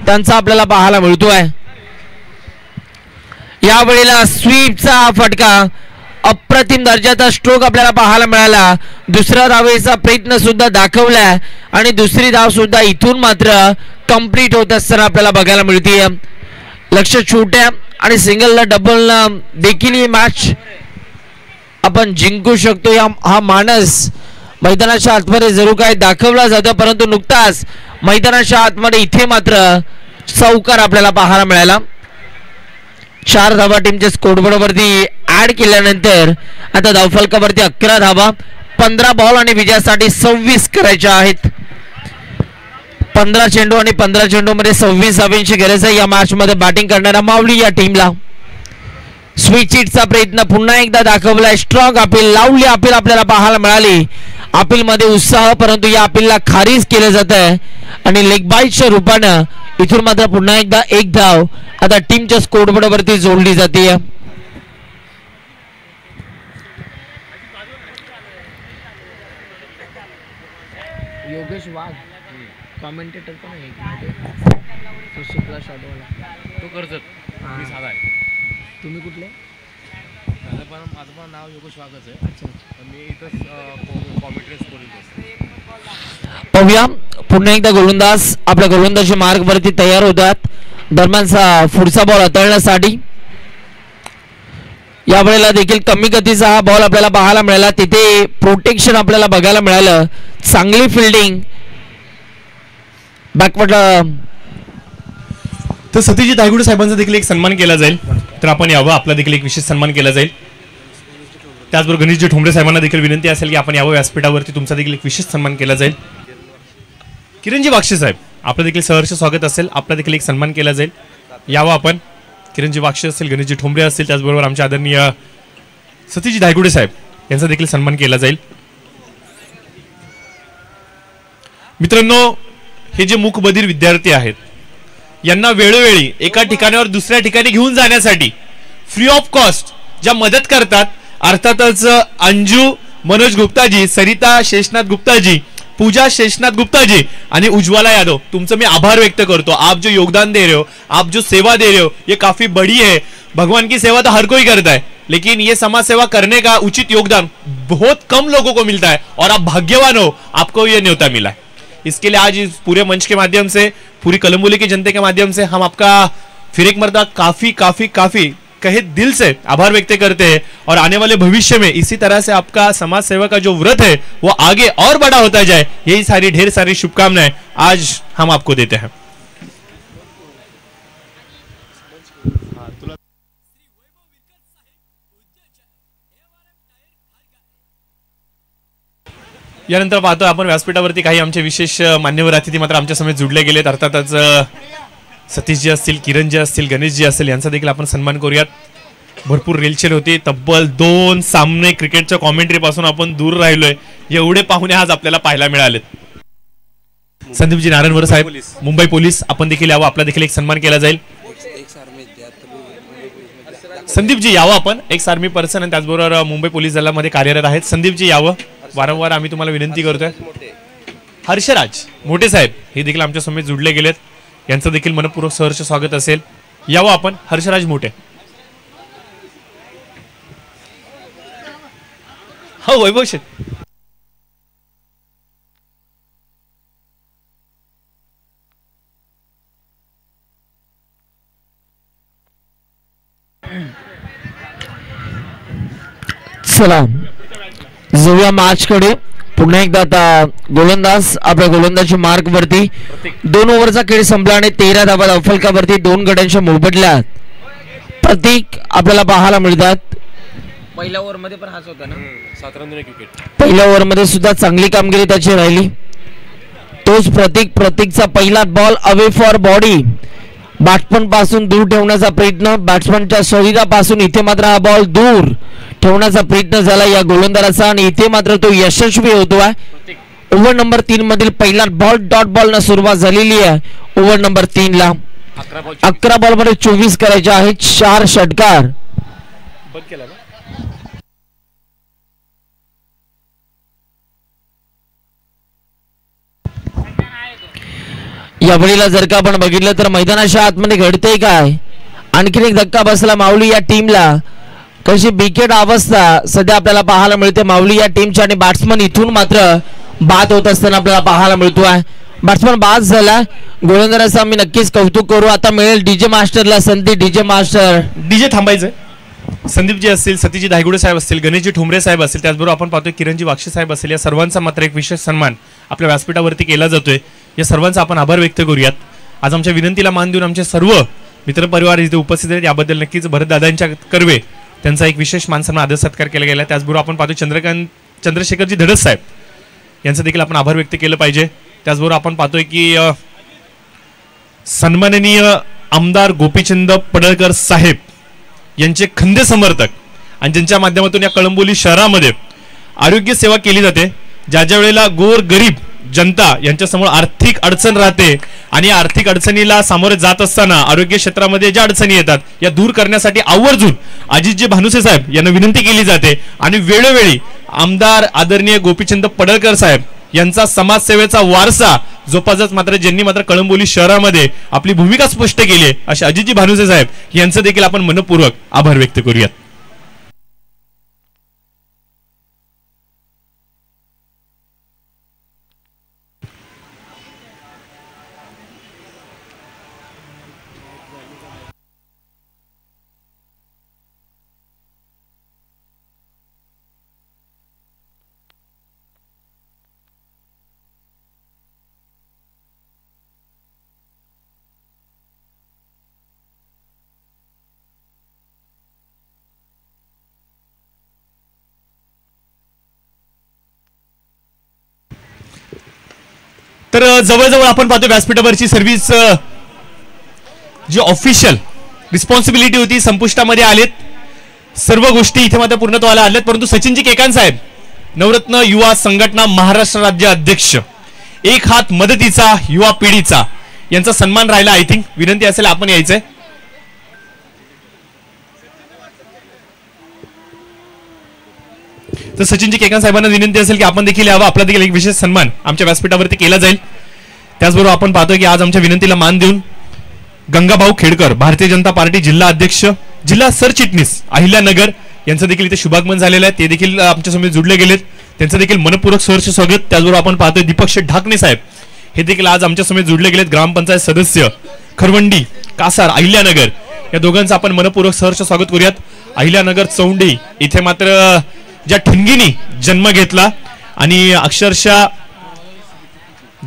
त्यांचा आपल्याला पाहायला मिळतोय. यावेळेला स्वीपचा फटका, अप्रतिम दर्जाचा स्ट्रोक आपल्याला पाहायला मिळाला. दुसऱ्या धावेचा प्रयत्न सुद्धा दाखवला आणि दुसरी धाव सुद्धा इथून मात्र कंप्लीट होत असताना आपल्याला बघायला मिळते. लक्ष छोट्या आणि सिंगलला डबलला देखील ही मॅच आपण जिंकू शकतो हा मानस मैदानाच्या आतमध्ये जरूर काय दाखवला जातो, परंतु नुकताच मैदानाच्या आतमध्ये इथे मात्र चौकार आपल्याला पाहायला मिळाला. 4 धावा टीमच्या स्कोरबोर्ड वरती ऍड केल्यानंतर आता धावफलकावरती 11 धावा, 15 बॉल आणि विजयासाठी 26 करायच्या आहेत. 15 चेंडू आणि 15 चेंडू मध्ये 26 धावांची गरज आहे या मॅच मध्ये बॅटिंग करणाऱ्या माऊली या टीमला. स्वीट चिटचा प्रयत्न पुन्हा एकदा दाखवलाय. स्ट्रॉंग अपील लावली, अपील आपल्याला पाहायला मिळाली. अपील मध्ये उत्साह, परंतु या अपीलला खारिज केलं जात आहे आणि लेग बाईटच्या रूपानं इथून मात्र पुन्हा एकदा एक धाव आता टीमच्या स्कोरबोर्ड वरती जोडली जाते. योगेश वाघ कमेंटेटर पण आहे तो शुक्ला शॉटवाला, तो कर्जत, मी साधा आहे. तुम्ही कुठले? माझं पण नाव योगेश वाघच आहे. अच्छा, मी इथंच कॉमेंट्रीज पाहूया. पुन्हा एकदा गोलंदाज आपल्या गोलंदाजी मार्ग वरती तयार होतात दरम्यानचा पुढचा बॉल हाताळण्यासाठी यावेळेला देखील कमी गतीचा हा बॉल आपल्याला पाहायला मिळाला. तिथे प्रोटेक्शन आपल्याला बघायला मिळालं. चांगली फिल्डिंग बॅकवर्ड. तर सतीजी धायगुडे साहेबांचा देखील एक सन्मान केला जाईल, तर आपण यावं. आपला देखील एक विशेष सन्मान केला जाईल. त्याचबरोबर गणेशजी ठोंबरे साहेबांना देखील विनंती असेल की आपण यावं व्यासपीठावरती. तुमचा देखील एक विशेष सन्मान केला जाईल. किरणजी बाक्षे साहेब, आपलं देखील सहर्ष स्वागत असेल. आपला देखील एक सन्मान केला जाईल. यावं आपण. किरणजी बाक्षे असतील, गणेशजी ठोंबरे असतील, त्याचबरोबर आमचे आदरणीय सतीजी धायगुडे साहेब यांचा देखील सन्मान केला जाईल. मित्रांनो, हे जे मूकबधीर विद्यार्थी आहेत यांना वेळोवेळी एका ठिकाणावर दुसऱ्या ठिकाणी घेऊन जाण्यासाठी फ्री ऑफ कॉस्ट ज्या मदत करतात, अर्थातच अंजू मनोज गुप्ताजी, सरिता शेषनाथ गुप्ताजी, पूजा शेषनाथ गुप्ता जी आणि उज्ज्वला यादव, तुमचं मैं आभार व्यक्त करता हूं. आप जो योगदान दे रहे हो, आप जो सेवा दे रहे हो, ये काफी बड़ी है. भगवान की सेवा तो हर कोई करता है, लेकिन ये समाज सेवा करने का उचित योगदान बहुत कम लोगों को मिलता है और आप भाग्यवान हो, आपको ये न्योता मिला है. इसके लिए आज इस पूरे मंच के माध्यम से, पूरी कलम्बोली की जनता के माध्यम से हम आपका फिर एक मर्तबा काफी काफी काफी कहे दिल से आभार व्यक्त करते हैं. और आने वाले भविष्य में इसी तरह से आपका समाज सेवा का जो व्रत है वो आगे और बड़ा होता जाए, यही सारी ढेर सारी शुभकामनाएं आज हम आपको देते हैं. यानंतर पाहतो आपण व्यासपीठावरती काही आमचे विशेष मान्यवर अतिथी मात्र आमच्या समेत जुडले गेलेत. अर्थातच सतीशजी असतील, किरणजी असतील, गणेशजी असतील, यांचा देखील आपण सन्मान करूयात. भरपूर रेलचेल होती. तब्बल 2 सामने क्रिकेटच्या कॉमेंट्री पासून आपण दूर राहिलोय. एवढे पाहुणे आज आपल्याला पाहायला मिळालेत. संदीपजी नारायणवर साहेब, मुंबई पोलीस, आपण देखील यावं. आपला देखील एक सन्मान केला जाईल. संदीपजी यावं आपण. एक्स आर्मी पर्सन आणि त्याचबरोबर मुंबई पोलीस दलामध्ये कार्यरत आहेत. संदीपजी यावं. वारंवार आम्ही तुम्हाला विनंती करतोय. हर्षराज मोठे साहेब हे देखील आमच्या समेत जुडले गेलेत. यांचं देखील मनपूर्वक सहर्ष स्वागत असेल. यावं आपण. हर्षराज मोठे. हो वैभव शेठ. चला जाऊया मॅचकडे. पुन्हा एकदा आता गोलंदाज आपल्या गोलंदाजी मार्क वरती. 2 ओव्हरचा खेळ संपला आणि 13 धावा धावफलकावरती 2 गड्यांच्या मोबदल्यात प्रतीक आपल्याला पाहायला मिळतात. पहिल्या ओव्हर मध्ये पण हाच होता ना, 7 रन विकेट. पहिल्या ओव्हर मध्ये सुद्धा चांगली कामगिरी त्याची राहिली. तोच प्रतीकचा पहिला ball away for body. Batsman पासून दूर ठेवण्याचा प्रयत्न, बॅट्समनच्या शरीरापासून इथे मात्र हा बॉल दूर ठेवण्याचा प्रयत्न झाला या गोलंदाजाचा आणि इथे मात्र तो यशस्वी होतोय. ओव्हर नंबर 3 मधील पहिला बॉल डॉट बॉल न सुरुवात झालेली आहे. ओव्हर नंबर 3 ला 11 बॉल मध्ये 24 करायचे आहेत. 4 षटकार. या वेळेला जर का आपण बघितलं तर मैदानाच्या आतमध्ये घडतंय काय, आणखीन एक धक्का बसला माऊली या टीमला. कशी बिकेट अवस्था सध्या आपल्याला पाहायला मिळते माऊली या टीमच्या आणि बॅट्समन इथून मात्र बाद होत असताना आपल्याला पाहायला मिळतोय. बॅट्समन बाद झाला. गोलंदाजाचं आम्ही नक्कीच कौतुक करू. आता मिळेल डीजे मास्टरला संधी. DJ master. डीजे थांबायचं. संदीपजी असतील, सतीजी धायगुडे साहेब असतील, गणेशजी ठोंबरे साहेब असतील, त्याचबरोबर आपण पाहतोय किरणजी बाक्षे साहेब असतील, या सर्वांचा मात्र एक विशेष सन्मान आपल्या व्यासपीठावरती केला जातोय. या सर्वांचा आपण आभार व्यक्त करूयात. आज आमच्या विनंतीला मान देऊन आमचे सर्व मित्रपरिवार इथे उपस्थित आहेत, याबद्दल नक्कीच भरतदादांच्या कर्वे त्यांचा एक विशेष मानसन्मान आदर सत्कार केला गेला. त्याचबरोबर आपण पाहतोय चंद्रशेखरजी धडस साहेब यांचा देखील आपण आभार व्यक्त केलं पाहिजे. त्याचबरोबर आपण पाहतोय की सन्माननीय आमदार गोपीचंद पडळकर साहेब यांचे खंदे समर्थक आणि ज्यांच्या माध्यमातून या कळंबोली शहरामध्ये आरोग्य सेवा केली जाते. ज्या ज्या वेळेला गोर गरीब जनता यांच्यासमोर आर्थिक अडचण राहते आणि आर्थिक अडचणीला सामोरे जात असताना आरोग्य क्षेत्रामध्ये ज्या अडचणी येतात या दूर करण्यासाठी आवर्जून अजितजी भानुसे साहेब यांना विनंती केली जाते आणि वेळोवेळी आमदार आदरणीय गोपीचंद पडळकर साहेब यांचा समाजसेवेचा वारसा जोपासत मात्र ज्यांनी मात्र कळंबोली शहरामध्ये आपली भूमिका स्पष्ट केली आहे असे अजितजी भानुसे साहेब यांचं देखील आपण मनपूर्वक आभार व्यक्त करूयात. तर जवळजवळ आपण पाहतो व्यासपीठावरची सर्व्हिस जी ऑफिशियल रिस्पॉन्सिबिलिटी होती संपुष्टामध्ये आलेत सर्व गोष्टी इथे मात्र पूर्णत्वाला आल्यात परंतु सचिनजी केकांत साहेब नवरत्न युवा संघटना महाराष्ट्र राज्य अध्यक्ष एक हात मदतीचा युवा पिढीचा यांचा सन्मान राहिला आय थिंक विनंती असेल आपण यायचंय तर सचिनजी केकांत साहेबांना विनंती असेल की आपण देखील यावं आपला देखील एक विशेष सन्मान आमच्या व्यासपीठावरती केला जाईल त्याचबरोबर आपण पाहतोय की आज आमच्या विनंतीला मान देऊन गंगाभाऊ खेडकर भारतीय जनता पार्टी जिल्हा अध्यक्ष जिल्हा सरचिटणीस अहिल्यानगर यांचं देखील इथे शुभागमन झालेलं आहे ते देखील आमच्या समोर जुडले गेलेत त्यांचं देखील मनपूर्वक सहर्ष स्वागत त्याचबरोबर आपण पाहतोय दीपक शेठ ढाकणे साहेब हे देखील आज आमच्या समोर जुडले गेलेत ग्रामपंचायत सदस्य खरवंडी कासार अहिल्यानगर या दोघांचं आपण मनपूर्वक सहर्ष स्वागत करूयात अहिल्यानगर चौंडी इथे मात्र ज्या ठिणगीनी जन्म घेतला आणि अक्षरशः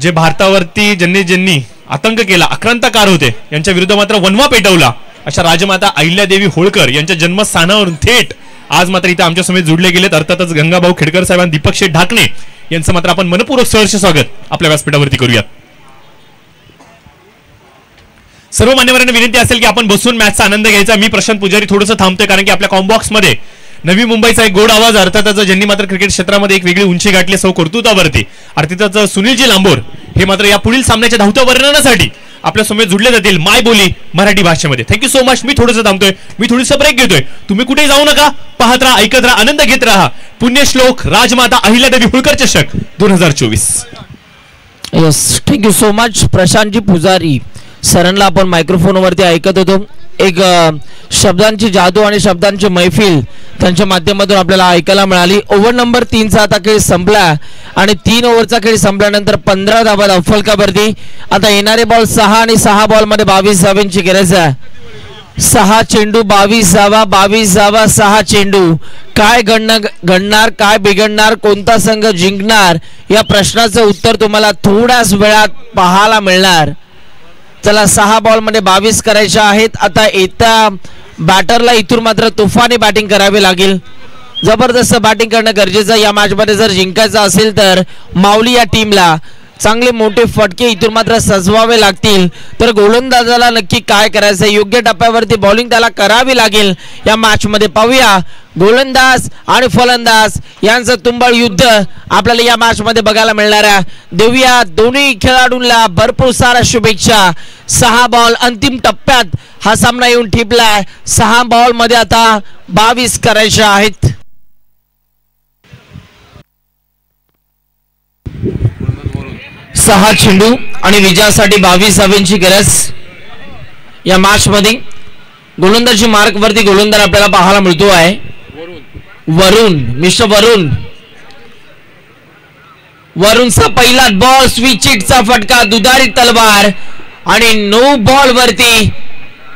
जे भारतावरती ज्यांनी आतंक केला आक्रांतकार होते यांच्या विरुद्ध मात्र वनवा पेटवला अशा राजमाता अहिल्यादेवी होळकर यांच्या जन्मस्थानावरून थेट आज मात्र इथे आमच्या समोर जुडले गेलेत अर्थातच गंगाभाऊ खेडकर साहेब आणि दीपक शेठ ढाकणे यांचं मात्र आपण मनपूर्वक सहर्ष स्वागत आपल्या व्यासपीठावरती करूयात सर्व मान्यवरांना विनंती असेल की आपण बसून मॅचचा आनंद घ्यायचा मी प्रशांत पुजारी थोडंसं थांबतोय कारण की आपल्या कॉम्बॉक्स मध्ये नवी मुंबईचा एक गोड आवाज अर्थातच ज्यांनी मात्र क्रिकेट क्षेत्रामध्ये एक वेगळी उंची गाठली सौ कर्तृत्वावरती अर्थातच सुनीलजी लांबोर हे मात्र या पुढील सामन्याच्या धावत्या वर्णनासाठी आपल्या समोर जुडले जातील माय बोली मराठी भाषेमध्ये थँक्यू सो मच मी थोडंसं थांबतोय मी थोडीसं ब्रेक घेतोय तुम्ही कुठे जाऊ नका पाहत राहा ऐकत राहा आनंद घेत राहा पुण्यश्लोक राजमाता अहिल्यादेवी होळकर चषक 2024 yes thank you so much Prashantji पुजारी सरांना आपण मायक्रोफोनवरती ऐकत होतो एक शब्दांची जादू आणि शब्दांची मैफिल त्यांच्या माध्यमातून आपल्याला ऐकायला मिळाली ओव्हर नंबर 3चा आता खेळ संपला आणि 3 ओव्हरचा खेळ संपल्यानंतर 15 धावा फलकावरती आता येणारे बॉल 6 आणि 6 बॉल मध्ये 22 धावांची गरज आहे 6 चेंडू 22 धावा 22 धावा 6 चेंडू काय घडणार काय बिघडणार कोणता संघ जिंकणार या प्रश्नाचं उत्तर तुम्हाला थोड्याच वेळात पाहायला मिळणार चला 6 बॉल मध्ये 22 करायच्या आहेत आता येत्या बॅटरला इथून मात्र तुफानी बॅटिंग करावी लागेल जबरदस्त बॅटिंग करणं गरजेचं या मॅच मध्ये जर जिंकायचं असेल तर माऊली या टीमला चांगले मोठे फटके इथून मात्र सजवावे लागतील तर गोलंदाजाला नक्की काय करायचं योग्य टप्प्यावरती बॉलिंग त्याला करावी लागेल या मॅच मध्ये पाहूया गोलंदाज आणि फलंदाज यांचं तुंबळ युद्ध आपल्याला या मॅच मध्ये बघायला मिळणार आहे देऊया दोन्ही खेळाडूंना भरपूर साऱ्या शुभेच्छा 6 बॉल अंतिम टप्प्यात हा सामना येऊन ठेपलाय 6 बॉल मध्ये आता 22 करायच्या आहेत सहा चेंडू आणि विजयासाठी 22 धावांची गरज या मॅच मध्ये गोलंदाजी मार्क वरती गोलंदाज आपल्याला पाहायला मिळतो आहे वरुण मिस्टर वरुणचा पहिला बॉल स्विच हिटचा फटका दुधारी तलवार आणि 9 बॉल वरती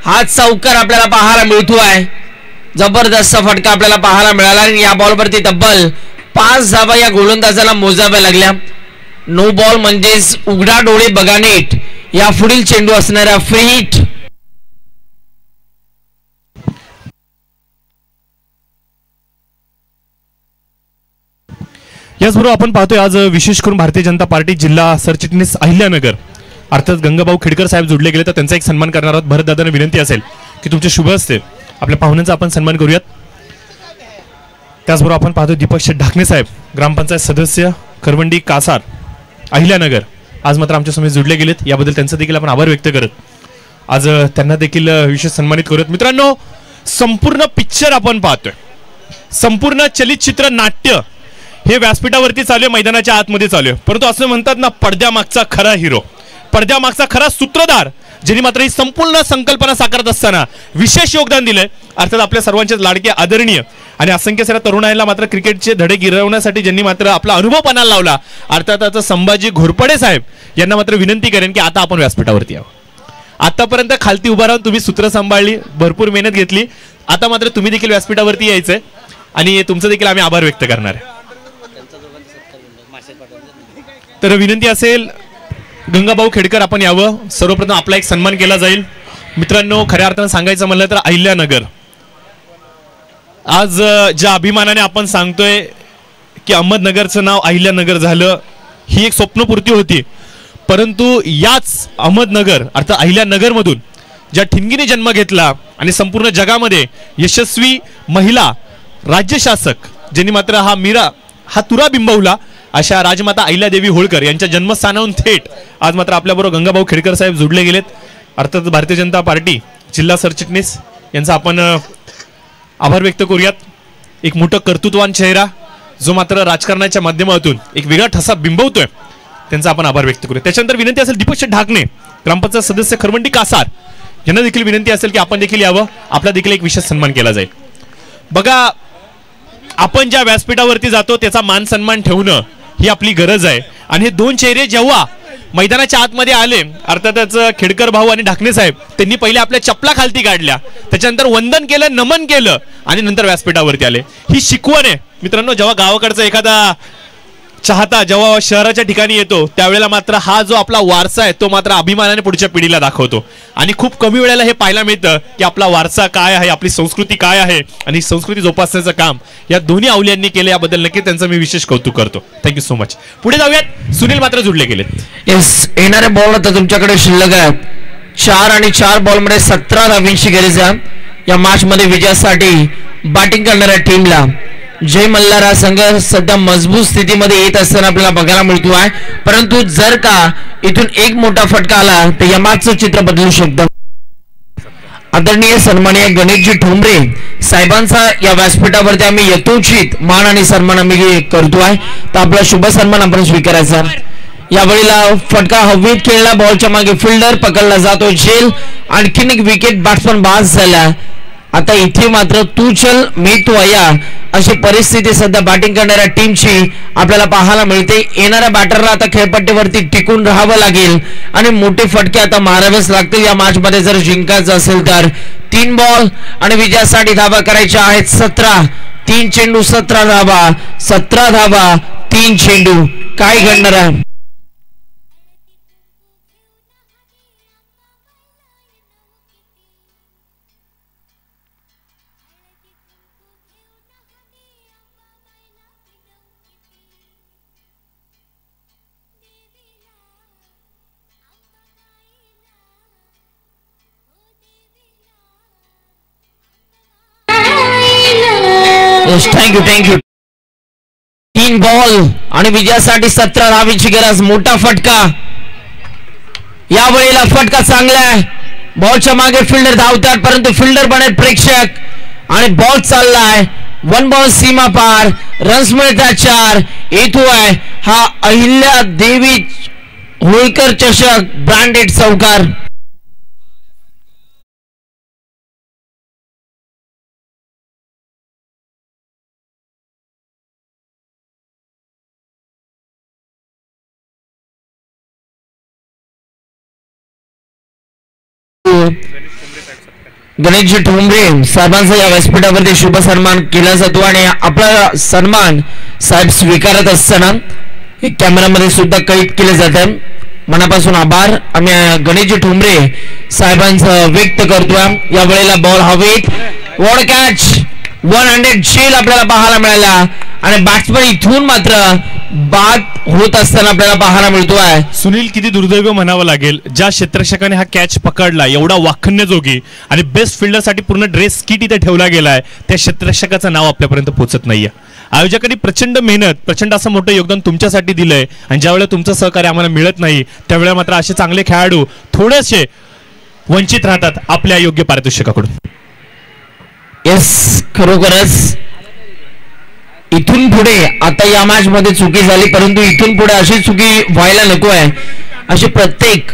हा चौकार आपल्याला पाहायला मिळतो आहे जबरदस्त फटका आपल्याला पाहायला मिळाला आणि या बॉल वरती तब्बल 5 धावा या गोलंदाजाला मोजाव्या लागल्या 9 बॉल म्हणजेच उघडा डोळे बघा नीट या पुढील चेंडू असणारा फ्री हिट याचबरोबर आपण पाहतोय आज विशेष करून भारतीय जनता पार्टी जिल्हा सरचिटणीस अहिल्यानगर अर्थात गंगाभाऊ खेडकर साहेब जोडले गेले तर त्यांचा एक सन्मान करणार आहोत भरतदादांना विनंती असेल की तुमचे शुभ असते आपल्या पाहुण्यांचा आपण सन्मान करूयात त्याचबरोबर आपण पाहतोय दीपक शेठ ढाकणे साहेब ग्रामपंचायत सदस्य खरवंडी कासार अहिल्यानगर आज मात्र आमच्या समोर जुडले गेलेत याबद्दल त्यांचा देखील आपण आभार व्यक्त करत आज त्यांना देखील विशेष सन्मानित करूयात मित्रांनो संपूर्ण पिक्चर आपण पाहतोय संपूर्ण चलितचित्र नाट्य हे व्यासपीठावरती चालू आहे मैदानाच्या आतमध्ये चालू आहे परंतु असं म्हणतात ना पडद्यामागचा खरा हिरो पडद्यामागचा खरा सूत्रधार ज्यांनी मात्र ही संपूर्ण संकल्पना साकारत असताना विशेष योगदान दिलंय अर्थात आपल्या सर्वांचे लाडके आदरणीय आणि असंख्य साऱ्या तरुणांना मात्र क्रिकेटचे धडे गिरवण्यासाठी ज्यांनी मात्र आपला अनुभव पणाला लावला अर्थात संभाजी घोरपडे साहेब यांना मात्र विनंती करेन की आता आपण व्यासपीठावरती यावं आतापर्यंत खालती उभा राहून तुम्ही सूत्र सांभाळली भरपूर मेहनत घेतली आता मात्र तुम्ही देखील व्यासपीठावरती यायचंय आणि तुमचं देखील आम्ही आभार व्यक्त करणार आहे तर विनंती असेल गंगाभाऊ खेडकर आपण यावं सर्वप्रथम आपला एक सन्मान केला जाईल मित्रांनो खऱ्या अर्थाने सांगायचं म्हणलं तर अहिल्यानगर आज ज्या अभिमानाने आपण सांगतोय की अहमदनगरचं नाव अहिल्यानगर झालं ही एक स्वप्नपूर्ती होती परंतु याच अहमदनगर अर्थात अहिल्यानगर मधून ज्या ठिणगीने जन्म घेतला आणि संपूर्ण जगामध्ये यशस्वी महिला राज्यशासक ज्यांनी मात्र हा तुरा बिंबवला अशा राजमाता अहिल्यादेवी होळकर यांच्या जन्मस्थानाहून थेट आज मात्र आपल्याबरोबर गंगाभाऊ खेडकर साहेब जोडले गेलेत. अर्थात भारतीय जनता पार्टी जिल्हा सरचिटणीस यांचा आपण आभार व्यक्त करूयात. एक मोठं कर्तृत्ववान चेहरा जो मात्र राजकारणाच्या माध्यमातून एक वेगळा ठसा बिंबवतोय त्यांचा आपण आभार व्यक्त करूया. त्याच्यानंतर विनंती असेल दीपक ढाकणे ग्रामपंचायत सदस्य खरवंटी कासार यांना देखील विनंती असेल की आपण देखील यावं, आपला देखील एक विशेष सन्मान केला जाईल. बघा आपण ज्या व्यासपीठावरती जातो त्याचा मान सन्मान ठेवणं ही आपली गरज आहे आणि हे दोन चेहरे जेव्हा मैदानाच्या आतमध्ये आले अर्थातच खेडकर भाऊ आणि ढाकणे साहेब त्यांनी पहिले आपल्या चपला खालती काढल्या, त्याच्यानंतर वंदन केलं, नमन केलं आणि नंतर व्यासपीठावरती आले. ही शिकवण आहे मित्रांनो. जेव्हा गावाकडचा एखादा चाहता जेव्हा शहराच्या ठिकाणी येतो त्यावेळेला मात्र हा जो आपला वारसा आहे तो मात्र अभिमानाने पुढच्या पिढीला दाखवतो आणि खूप कमी वेळेला हे पाहायला मिळतं की आपला वारसा काय आहे, आपली संस्कृती काय आहे आणि संस्कृती जोपासण्याचं काम या दोन्ही अवलियांनी केलं. याबद्दल नक्की त्यांचं मी विशेष कौतुक करतो. Thank you so much. पुढे जाऊयात. सुनील मात्र जुडले गेलेत. येस, येणारे बॉल आता तुमच्याकडे शिल्लक आहेत. 4 आणि 4 बॉलमध्ये 17 धावांची गरज आहे. या मॅच मध्ये विजयासाठी बॅटिंग करणाऱ्या टीमला जय मल्हार हा संघ सध्या मजबूत स्थितीमध्ये येत असताना आपल्याला बघायला मिळतो आहे. परंतु जर का इथून एक मोठा फटका आला तर या मॅचचं चित्र बदलू शकतं. आदरणीय सन्माननीय गणेशजी ठोंबरे साहेबांचा या व्यासपीठावरती आम्ही यथोचित मान आणि सन्मान आम्ही करतो आहे. तर आपला शुभ सन्मान आपण स्वीकारायचा. यावेळेला फटका हवेत खेळला, बॉलच्या मागे फिल्डर पकडला जातो झेल, आणखीन एक विकेट बॅट्समन बाद झाला. आता इथे मात्र तू चल मी तू आया अशी परिस्थिती सध्या बॅटिंग करणाऱ्या टीमची आपल्याला पाहायला मिळते. येणाऱ्या बॅटरला आता खेळपट्टीवरती टिकून राहावं लागेल आणि मोठे फटके आता मारावेच लागतील या मॅच मध्ये जर जिंकायचं असेल तर. 3 बॉल आणि विजयासाठी धावा करायच्या आहेत 17. 3 चेंडू 17 धावा, 17 धावा 3 चेंडू. काय घडणार आहे? थँक्यू. 3 बॉल आणि विजयासाठी 17 धावांची गरज. मोठा फटका. यावेळेला फटका चांगला आहे. बॉलच्या मागे फिल्डर धावतात परंतु फिल्डर बनेल प्रेक्षक आणि बॉल चाललाय. 1 बॉल सीमा पार. रन्स मिळतात 4. येतो आहे हा अहिल्या देवी होळकर चषक ब्रँडेड चौकार. गणेशजी ठोंबरे साहेबांचा या व्यासपीठावरती शुभ सन्मान केला जातो आणि आपला सन्मान साहेब स्वीकारत असताना कॅमेरामध्ये सुद्धा कैद केले जाते. मनापासून आभार आम्ही गणेशजी ठोंबरे साहेबांचं व्यक्त करतोय. या वेळेला बॉल हवेत. वॉड कॅच 100 झेल आपल्याला पाहायला मिळाला आणि बॅट्समन इथून मात्र बाद होत असताना आपल्याला पाहायला मिळतोय. सुनील किती दुर्दैव म्हणावं लागेल ज्या क्षेत्ररक्षकाने हा कॅच पकडला, एवढा वाखण्याजोगी आणि बेस्ट फिल्डरसाठी पूर्ण ड्रेस किट इथे ठेवला गेलाय, त्या क्षेत्ररक्षकाचं नाव आपल्यापर्यंत पोहोचत नाहीये. आयोजकांनी प्रचंड मेहनत, प्रचंड असं मोठं योगदान तुमच्यासाठी दिलंय आणि ज्यावेळेला तुमचं सहकार्य आम्हाला मिळत नाही त्यावेळेला मात्र असे चांगले खेळाडू थोडेसे वंचित राहतात आपल्या योग्य पारितोषिकाकडून. येस, खरोखरच इथून पुढे आता या मॅच मध्ये चुकी झाली परंतु इथून पुढे अशी चुकी व्हायला नको आहे. अशी प्रत्येक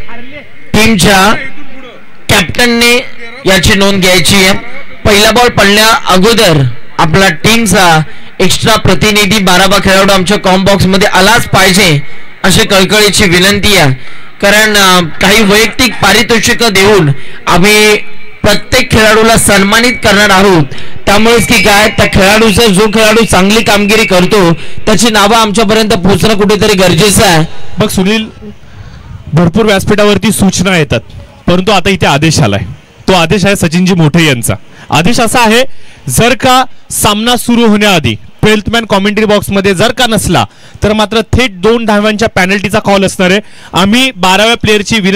टीमच्या कॅप्टनने याची नोंद घ्यायची आहे. पहिला बॉल पडल्या अगोदर आपला टीमचा एक्स्ट्रा प्रतिनिधी 12 खेळाडू आमच्या कॉम बॉक्स मध्ये आलाच पाहिजे अशी कळकळीची विनंती आहे. कारण काही वैयक्तिक पारितोषिक देऊन आम्ही प्रत्येक खेळाडूला सन्मानित करणार आहोत. त्यामुळेच की काय त्या खेळाडूचा जो खेळाडू चांगली कामगिरी करतो त्याची नावं आमच्यापर्यंत पोहोचणं कुठेतरी गरजेचं आहे. बघ सुनील, भरपूर व्यासपीठावरती सूचना येतात परंतु आता इथे आदेश आलाय. तो आदेश आहे सचिनजी मोठे यांचा. आदेश असा आहे, जर का सामना सुरू होण्याआधी ट्वेल्थ मॅन कॉमेंट्री बॉक्समध्ये जर का नसला तर मात्र थेट 2 धावांच्या पॅनल्टीचा कॉल असणार आहे. आम्ही 12व्या प्लेअरची